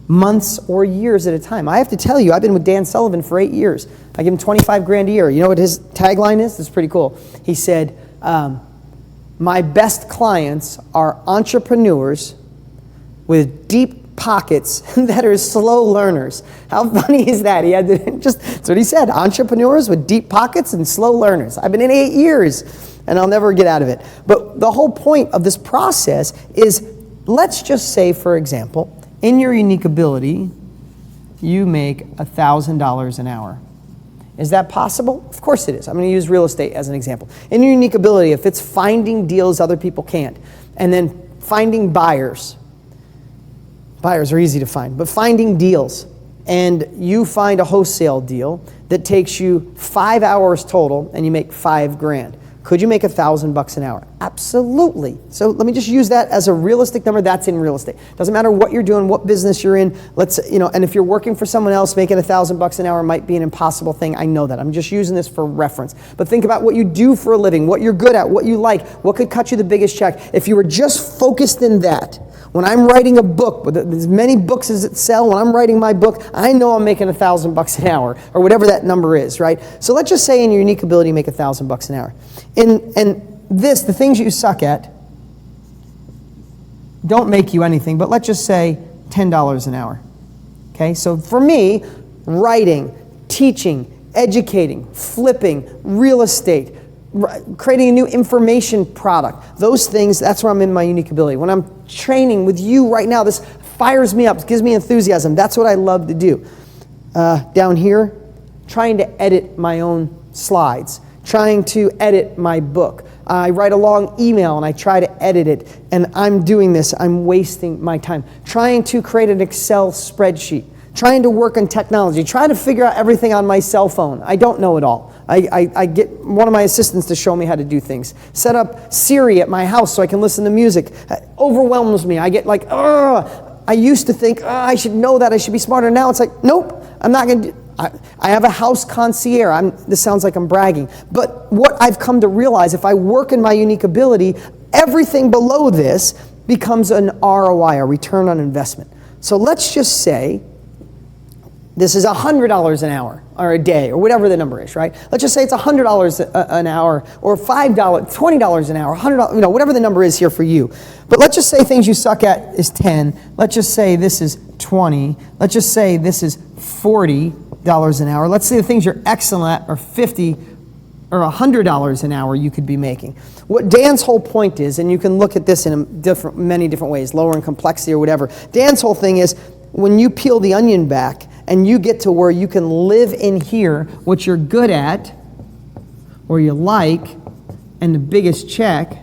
months or years at a time. I have to tell you, I've been with Dan Sullivan for 8 years. I give him $25,000 a year. You know what his tagline is? It's pretty cool. He said, my best clients are entrepreneurs with deep pockets that are slow learners. How funny is that? That's what he said, entrepreneurs with deep pockets and slow learners. I've been in 8 years and I'll never get out of it. But the whole point of this process is, let's just say, for example, in your unique ability, you make $1,000 an hour. Is that possible? Of course it is. I'm going to use real estate as an example. In your unique ability, if it's finding deals other people can't, and then finding buyers are easy to find, but finding deals, and you find a wholesale deal that takes you 5 hours total, and you make $5,000. Could you make $1,000 an hour? Absolutely. So let me just use that as a realistic number. That's in real estate. Doesn't matter what you're doing, what business you're in. And if you're working for someone else, making $1,000 an hour might be an impossible thing. I know that. I'm just using this for reference. But think about what you do for a living, what you're good at, what you like, what could cut you the biggest check. If you were just focused in that, when I'm writing a book, with as many books as it sell, when I'm writing my book, I know I'm making $1,000 an hour, or whatever that number is, right? So let's just say in your unique ability, you make $1,000 an hour. And the things you suck at, don't make you anything, but let's just say $10 an hour. Okay, so for me, writing, teaching, educating, flipping, real estate, creating a new information product. Those things, that's where I'm in my unique ability. When I'm training with you right now, this fires me up, gives me enthusiasm. That's what I love to do. Down here, trying to edit my own slides, trying to edit my book. I write a long email and I try to edit it, and I'm doing this, I'm wasting my time. Trying to create an Excel spreadsheet, trying to work on technology, trying to figure out everything on my cell phone. I don't know it all. I get one of my assistants to show me how to do things. Set up Siri at my house so I can listen to music. It overwhelms me. I get like, ugh. I used to think, I should know that, I should be smarter. Now it's like, nope, I'm not going to do. I have a house concierge. This sounds like I'm bragging. But what I've come to realize, if I work in my unique ability, everything below this becomes an ROI, a return on investment. So let's just say this is $100 an hour or a day or whatever the number is, right? Let's just say it's $100 an hour or $5, $20 an hour, $100, whatever the number is here for you. But let's just say things you suck at is 10. Let's just say this is 20. Let's just say this is $40 an hour. Let's say the things you're excellent at are 50 or $100 an hour you could be making. What Dan's whole point is, and you can look at this in many different ways, lower in complexity or whatever. Dan's whole thing is when you peel the onion back and you get to where you can live in here what you're good at or you like, and the biggest check,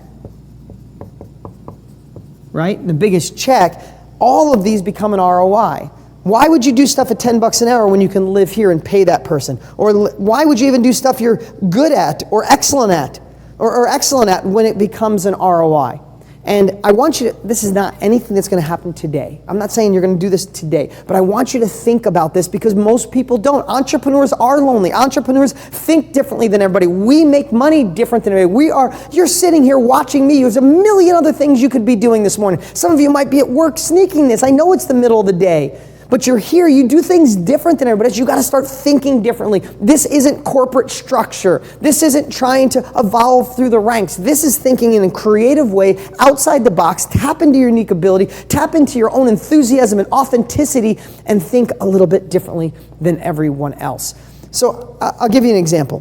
right? The biggest check, all of these become an ROI. Why would you do stuff at $10 an hour when you can live here and pay that person? Or why would you even do stuff you're good at or excellent at or excellent at when it becomes an ROI? And I want you to, this is not anything that's going to happen today. I'm not saying you're going to do this today, but I want you to think about this because most people don't. Entrepreneurs are lonely. Entrepreneurs think differently than everybody. We make money different than everybody. You're sitting here watching me. There's a million other things you could be doing this morning. Some of you might be at work sneaking this. I know it's the middle of the day. But you're here, you do things different than everybody else. You got to start thinking differently. This isn't corporate structure. This isn't trying to evolve through the ranks. This is thinking in a creative way, outside the box. Tap into your unique ability, tap into your own enthusiasm and authenticity, and think a little bit differently than everyone else. So I'll give you an example.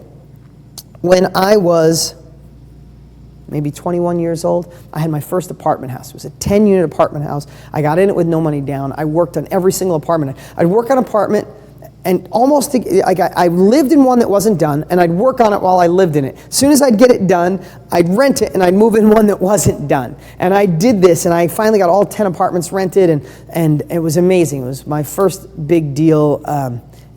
When I was maybe 21 years old, I had my first apartment house. It was a 10-unit apartment house. I got in it with no money down. I worked on every single apartment. I'd work on an apartment, and I lived in one that wasn't done, and I'd work on it while I lived in it. As soon as I'd get it done, I'd rent it, and I'd move in one that wasn't done. And I did this, and I finally got all 10 apartments rented, and it was amazing. It was my first big deal,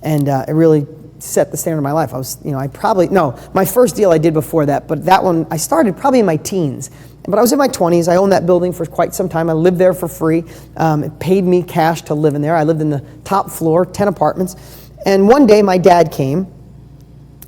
and it really set the standard of my life. My first deal I did before that, but that one I started probably in my teens. But I was in my 20s. I owned that building for quite some time. I lived there for free. It paid me cash to live in there. I lived in the top floor, 10 apartments. And one day my dad came,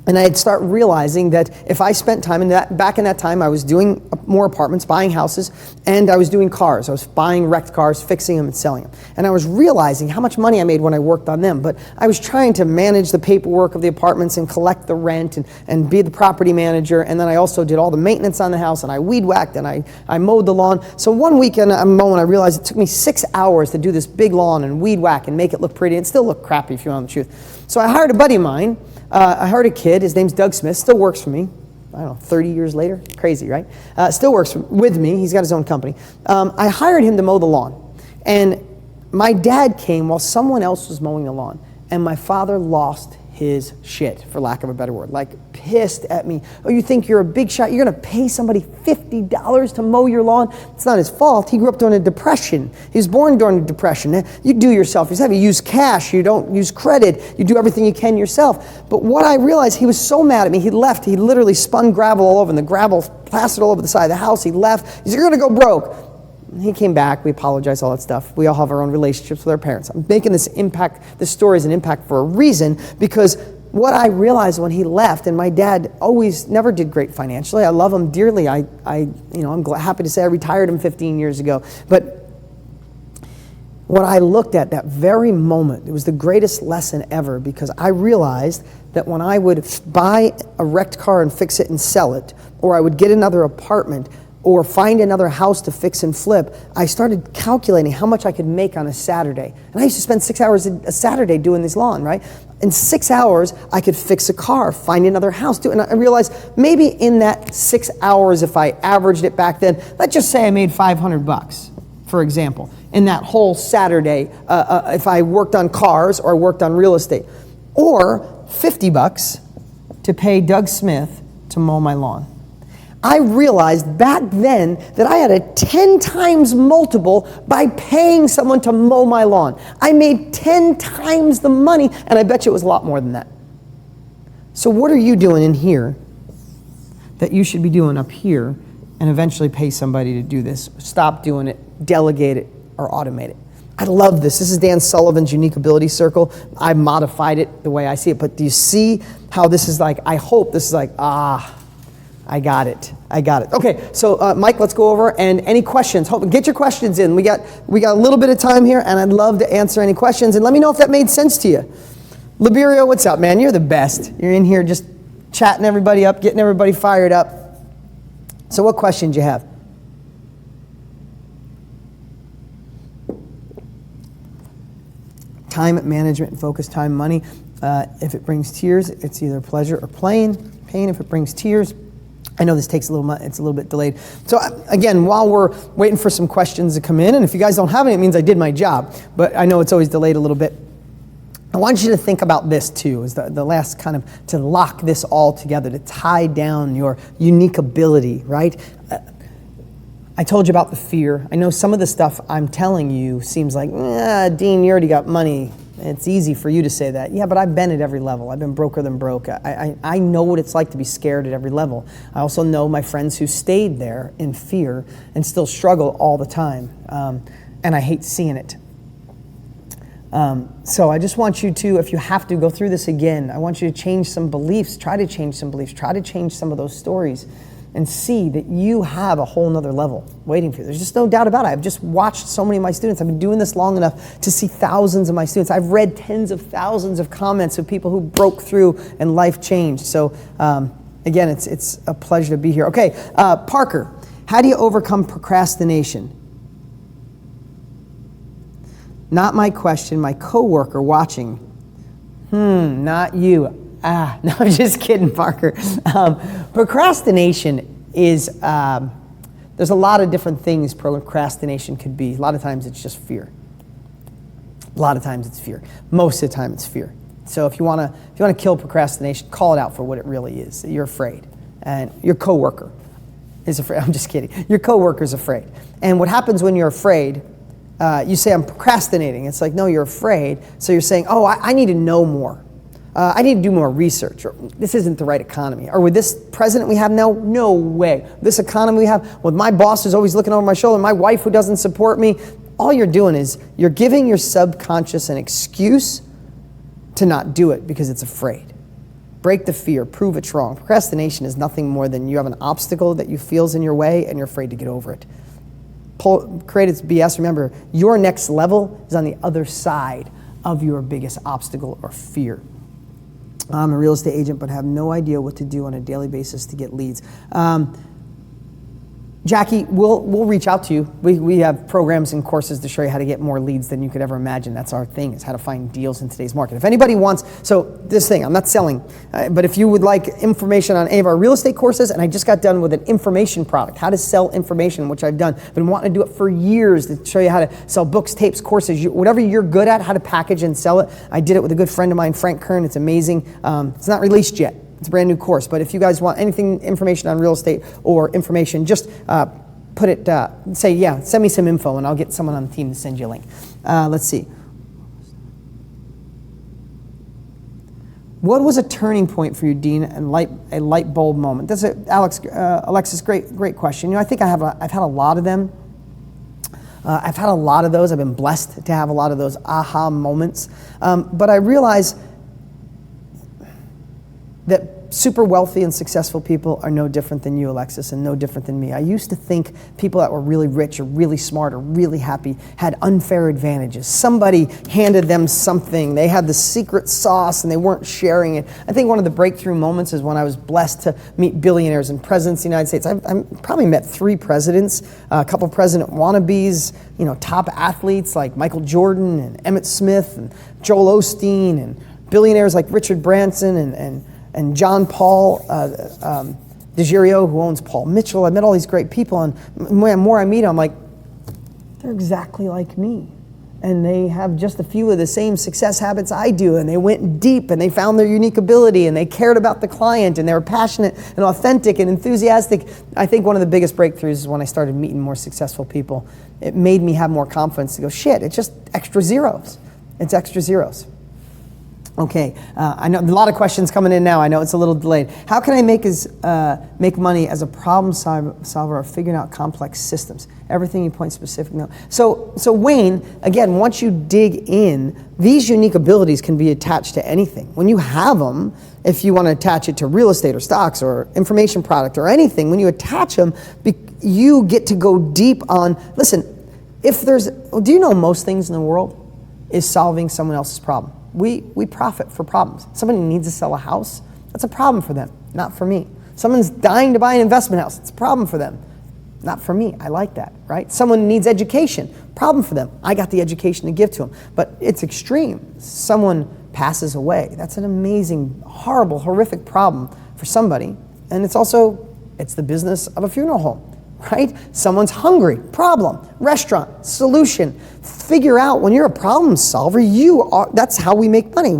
and I'd start realizing that if I spent time in that, back in that time, I was doing more apartments, buying houses, and I was doing cars. I was buying wrecked cars, fixing them, and selling them. And I was realizing how much money I made when I worked on them. But I was trying to manage the paperwork of the apartments and collect the rent and be the property manager. And then I also did all the maintenance on the house, and I weed whacked, and I mowed the lawn. So one weekend I'm mowing, I realized it took me 6 hours to do this big lawn and weed whack and make it look pretty. It still looked crappy, if you want the truth. So I hired a buddy of mine. I hired a kid, his name's Doug Smith, still works for me, 30 years later, crazy, right? Still works with me, he's got his own company. I hired him to mow the lawn, and my dad came while someone else was mowing the lawn, and my father lost his shit, for lack of a better word, like pissed at me. Oh, you think you're a big shot? You're gonna pay somebody $50 to mow your lawn? It's not his fault. He grew up during a depression. He was born during a depression. You do yourself. You use cash. You don't use credit. You do everything you can yourself. But what I realized, he was so mad at me. He left. He literally spun gravel all over, and the gravel plastered all over the side of the house. He left. He said, "You're gonna go broke." He came back. We apologized, all that stuff. We all have our own relationships with our parents. I'm making this story is an impact for a reason, because what I realized when he left, and my dad always never did great financially. I love him dearly. I'm happy to say I retired him 15 years ago. But what I looked at that very moment, it was the greatest lesson ever, because I realized that when I would buy a wrecked car and fix it and sell it, or I would get another apartment, or find another house to fix and flip, I started calculating how much I could make on a Saturday. And I used to spend 6 hours a Saturday doing this lawn, right? In 6 hours, I could fix a car, find another house, do it. And I realized maybe in that 6 hours, if I averaged it back then, let's just say I made $500, for example, in that whole Saturday, if I worked on cars or I worked on real estate. Or $50 to pay Doug Smith to mow my lawn. I realized back then that I had a 10 times multiple by paying someone to mow my lawn. I made 10 times the money, and I bet you it was a lot more than that. So what are you doing in here that you should be doing up here and eventually pay somebody to do this? Stop doing it, delegate it, or automate it. I love this. This is Dan Sullivan's Unique Ability Circle. I modified it the way I see it, but do you see how this is like, I hope this is like, I got it. I got it. Okay, so Mike, let's go over, and any questions? Get your questions in. We got a little bit of time here, and I'd love to answer any questions, and let me know if that made sense to you. Liberio, what's up, man? You're the best. You're in here just chatting everybody up, getting everybody fired up. So what questions you have? Time management, focus, time, money. If it brings tears, it's either pleasure or pain. If it brings tears, I know this takes a little, it's a little bit delayed. So again, while we're waiting for some questions to come in, and if you guys don't have any, it means I did my job, but I know it's always delayed a little bit. I want you to think about this too, is the last kind of, to lock this all together, to tie down your unique ability, right? I told you about the fear. I know some of the stuff I'm telling you seems like, Dean, you already got money. It's easy for you to say that. Yeah, but I've been at every level. I've been broker than broke. I know what it's like to be scared at every level. I also know my friends who stayed there in fear and still struggle all the time. And I hate seeing it. So I just want you to, if you have to go through this again, I want you to change some beliefs, try to change some beliefs, try to change some of those stories, and see that you have a whole nother level waiting for you. There's just no doubt about it. I've just watched so many of my students. I've been doing this long enough to see thousands of my students. I've read tens of thousands of comments of people who broke through and life changed. So again, it's a pleasure to be here. Okay, Parker, how do you overcome procrastination? Not my question, my coworker watching. Not you. No, I'm just kidding, Parker. Procrastination is, there's a lot of different things procrastination could be. A lot of times it's just fear. A lot of times it's fear. Most of the time it's fear. So if you want to kill procrastination, call it out for what it really is. You're afraid. And your coworker is afraid. I'm just kidding. Your coworker's afraid. And what happens when you're afraid, you say, I'm procrastinating. It's like, no, you're afraid. So you're saying, oh, I need to know more. I need to do more research, or this isn't the right economy. Or with this president we have now, no way. This economy we have, with my boss who's always looking over my shoulder, my wife who doesn't support me, all you're doing is you're giving your subconscious an excuse to not do it because it's afraid. Break the fear, prove it's wrong. Procrastination is nothing more than you have an obstacle that you feel's in your way and you're afraid to get over it. Create its BS. Remember, your next level is on the other side of your biggest obstacle or fear. I'm a real estate agent, but have no idea what to do on a daily basis to get leads. Jackie, we'll reach out to you. We have programs and courses to show you how to get more leads than you could ever imagine. That's our thing, is how to find deals in today's market. If anybody wants, so this thing, I'm not selling, but if you would like information on any of our real estate courses, and I just got done with an information product, how to sell information, which I've done. Been wanting to do it for years to show you how to sell books, tapes, courses, whatever you're good at, how to package and sell it. I did it with a good friend of mine, Frank Kern. It's amazing. It's not released yet. It's a brand new course, but if you guys want anything, information on real estate or information, just put it, say, yeah, send me some info and I'll get someone on the team to send you a link. Let's see. What was a turning point for you, Dean, and a light bulb moment? That's Alexis, great question. You know, I think I've had a lot of them. I've had a lot of those. I've been blessed to have a lot of those aha moments. But I realize that super wealthy and successful people are no different than you, Alexis, and no different than me. I used to think people that were really rich or really smart or really happy had unfair advantages. Somebody handed them something. They had the secret sauce and they weren't sharing it. I think one of the breakthrough moments is when I was blessed to meet billionaires and presidents of the United States. I've probably met 3 presidents, a couple president wannabes, top athletes like Michael Jordan and Emmett Smith and Joel Osteen and billionaires like Richard Branson and John Paul DiGiorgio, who owns Paul Mitchell. I met all these great people, and the more I meet them, I'm like, they're exactly like me. And they have just a few of the same success habits I do, and they went deep, and they found their unique ability, and they cared about the client, and they were passionate and authentic and enthusiastic. I think one of the biggest breakthroughs is when I started meeting more successful people. It made me have more confidence to go, shit, it's just extra zeros. It's extra zeros. Okay, I know a lot of questions coming in now. I know it's a little delayed. How can I make money as a problem solver or figuring out complex systems? Everything you point specific. No. So Wayne, again, once you dig in, these unique abilities can be attached to anything. When you have them, if you want to attach it to real estate or stocks or information product or anything, when you attach them, you get to go deep on, listen, do you know most things in the world is solving someone else's problem? We profit for problems. Somebody needs to sell a house. That's a problem for them, not for me. Someone's dying to buy an investment house. It's a problem for them, not for me. I like that, right? Someone needs education. Problem for them. I got the education to give to them. But it's extreme. Someone passes away. That's an amazing, horrible, horrific problem for somebody. And it's the business of a funeral home. Right? Someone's hungry, problem, restaurant, solution. Figure out when you're a problem solver, that's how we make money.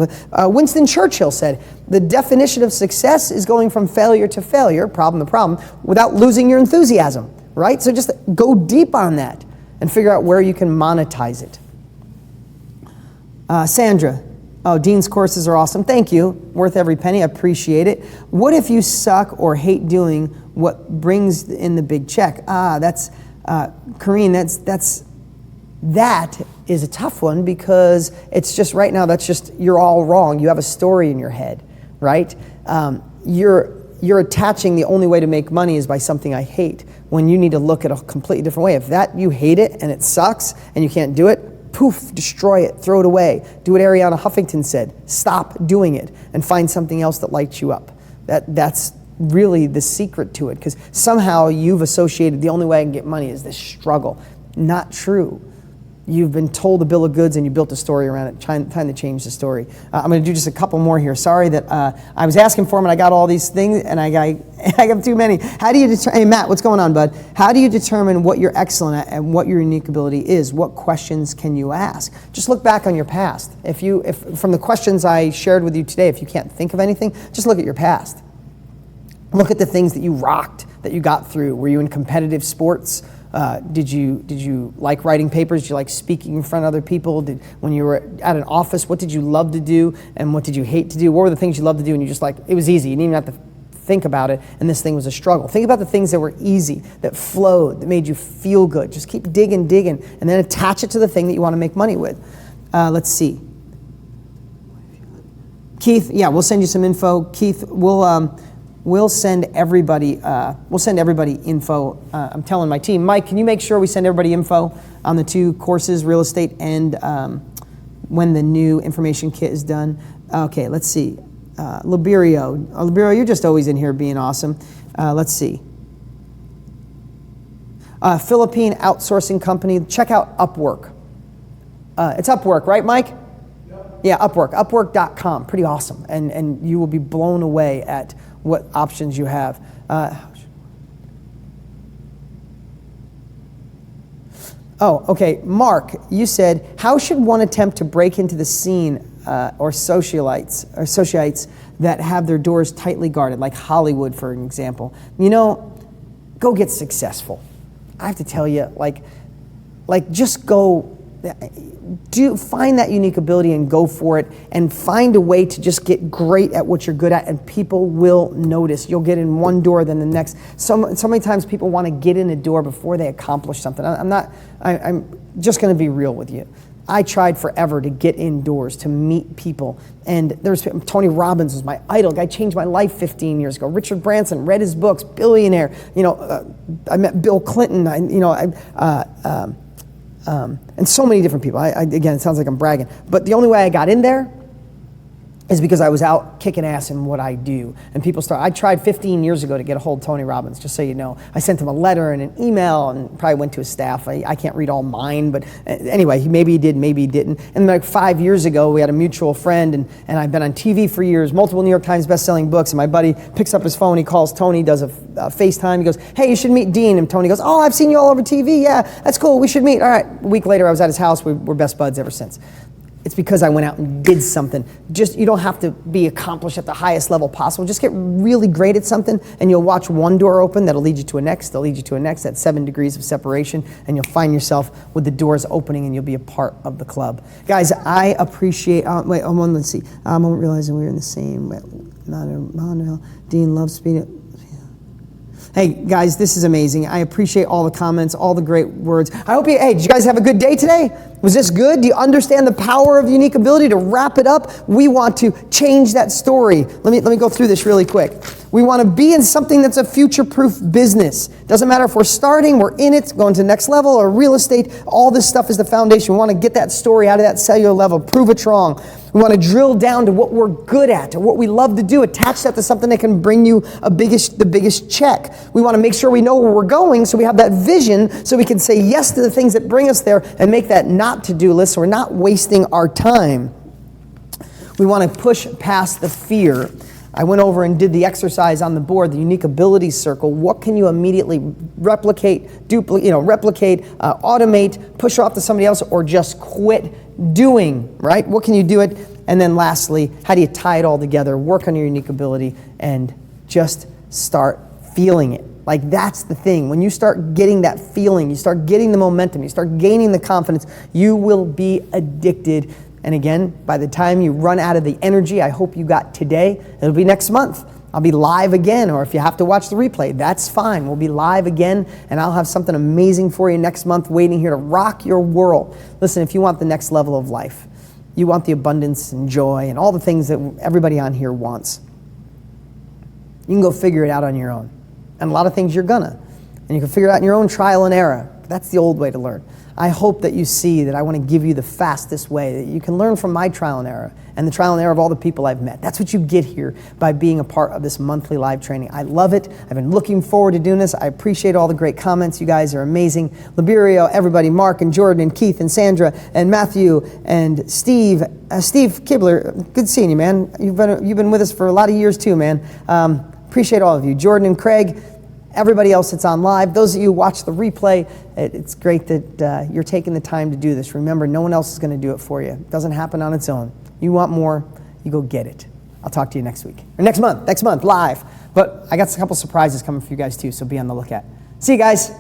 Winston Churchill said, the definition of success is going from failure to failure, problem to problem, without losing your enthusiasm, right? So just go deep on that and figure out where you can monetize it. Sandra, Dean's courses are awesome. Thank you. Worth every penny. I appreciate it. What if you suck or hate doing what brings in the big check? That's Kareen. That is a tough one because it's just right now. That's just you're all wrong. You have a story in your head, right? You're attaching the only way to make money is by something I hate. When you need to look at a completely different way. If that you hate it and it sucks and you can't do it, poof, destroy it, throw it away. Do what Arianna Huffington said. Stop doing it and find something else that lights you up. That's really the secret to it, because somehow you've associated the only way I can get money is this struggle. Not true. You've been told a bill of goods and you built a story around it, trying to change the story. I'm going to do just a couple more here. Sorry that I was asking for them and I got all these things and I got too many. How do you hey Matt, what's going on, bud? How do you determine what you're excellent at and what your unique ability is? What questions can you ask? Just look back on your past. If from the questions I shared with you today, if you can't think of anything, just look at your past. Look at the things that you rocked, that you got through. Were you in competitive sports? Did you like writing papers? Did you like speaking in front of other people? When you were at an office, what did you love to do and what did you hate to do? What were the things you loved to do and you just it was easy. You didn't even have to think about it and this thing was a struggle. Think about the things that were easy, that flowed, that made you feel good. Just keep digging and then attach it to the thing that you want to make money with. Let's see. Keith, yeah, we'll send you some info. Keith, we'll send everybody info. I'm telling my team, Mike, can you make sure we send everybody info on the 2 courses, real estate and when the new information kit is done? Okay, let's see. Liberio, you're just always in here being awesome. Let's see. Philippine outsourcing company. Check out Upwork. It's Upwork, right, Mike? Yeah, Upwork. Upwork.com. Pretty awesome. And you will be blown away at what options you have. Okay. Mark, you said, how should one attempt to break into the scene or socialites that have their doors tightly guarded, like Hollywood, for an example? Go get successful. I have to tell you, just go. Find that unique ability and go for it and find a way to just get great at what you're good at and people will notice. You'll get in one door then the next. So many times people want to get in a door before they accomplish something. I'm just going to be real with you. I tried forever to get indoors, to meet people. And there's Tony Robbins was my idol. Guy changed my life 15 years ago. Richard Branson, read his books, billionaire. I met Bill Clinton. And so many different people. Again, it sounds like I'm bragging. But the only way I got in there is because I was out kicking ass in what I do. And I tried 15 years ago to get a hold of Tony Robbins, just so you know. I sent him a letter and an email and probably went to his staff. I can't read all mine, but anyway, maybe he did, maybe he didn't. And like 5 years ago, we had a mutual friend, and I've been on TV for years, multiple New York Times best-selling books, and my buddy picks up his phone, he calls Tony, does a FaceTime, he goes, hey, you should meet Dean. And Tony goes, oh, I've seen you all over TV, yeah, that's cool, we should meet. All right, a week later, I was at his house, we're best buds ever since. It's because I went out and did something. You don't have to be accomplished at the highest level possible. Just get really great at something, and you'll watch one door open that'll lead you to a next, that'll lead you to a next. That's 7 degrees of separation, and you'll find yourself with the doors opening, and you'll be a part of the club. Guys, I appreciate, let's see. I'm realizing we're in the same, Dean loves speed. Hey, guys, this is amazing. I appreciate all the comments, all the great words. Did you guys have a good day today? Was this good? Do you understand the power of the unique ability? To wrap it up, we want to change that story. Let me go through this really quick. We want to be in something that's a future-proof business. Doesn't matter if we're starting, we're in it, going to the next level, or real estate. All this stuff is the foundation. We want to get that story out of that cellular level, prove it's wrong. We want to drill down to what we're good at, to what we love to do, attach that to something that can bring you the biggest check. We want to make sure we know where we're going, so we have that vision, so we can say yes to the things that bring us there and make that not to-do list, so we're not wasting our time. We want to push past the fear. I went over and did the exercise on the board, the unique abilities circle. What can you immediately replicate, automate, push off to somebody else, or just quit doing, right? What can you do it? And then lastly, how do you tie it all together, work on your unique ability, and just start feeling it? Like, that's the thing. When you start getting that feeling, you start getting the momentum, you start gaining the confidence, you will be addicted. And again, by the time you run out of the energy I hope you got today, it'll be next month. I'll be live again, or if you have to watch the replay, that's fine. We'll be live again, and I'll have something amazing for you next month waiting here to rock your world. Listen, if you want the next level of life, you want the abundance and joy and all the things that everybody on here wants, you can go figure it out on your own. And a lot of things you're gonna. And you can figure it out in your own trial and error. That's the old way to learn. I hope that you see that I want to give you the fastest way, that you can learn from my trial and error and the trial and error of all the people I've met. That's what you get here by being a part of this monthly live training. I love it. I've been looking forward to doing this. I appreciate all the great comments. You guys are amazing. Liberio, everybody, Mark and Jordan and Keith and Sandra and Matthew and Steve. Steve Kibler, good seeing you, man. You've been with us for a lot of years too, man. Appreciate all of you. Jordan and Craig, everybody else that's on live, those of you who watch the replay, it's great that you're taking the time to do this. Remember, no one else is going to do it for you. It doesn't happen on its own. You want more, you go get it. I'll talk to you next week. Or next month, live. But I got a couple surprises coming for you guys too, so be on the lookout. See you guys.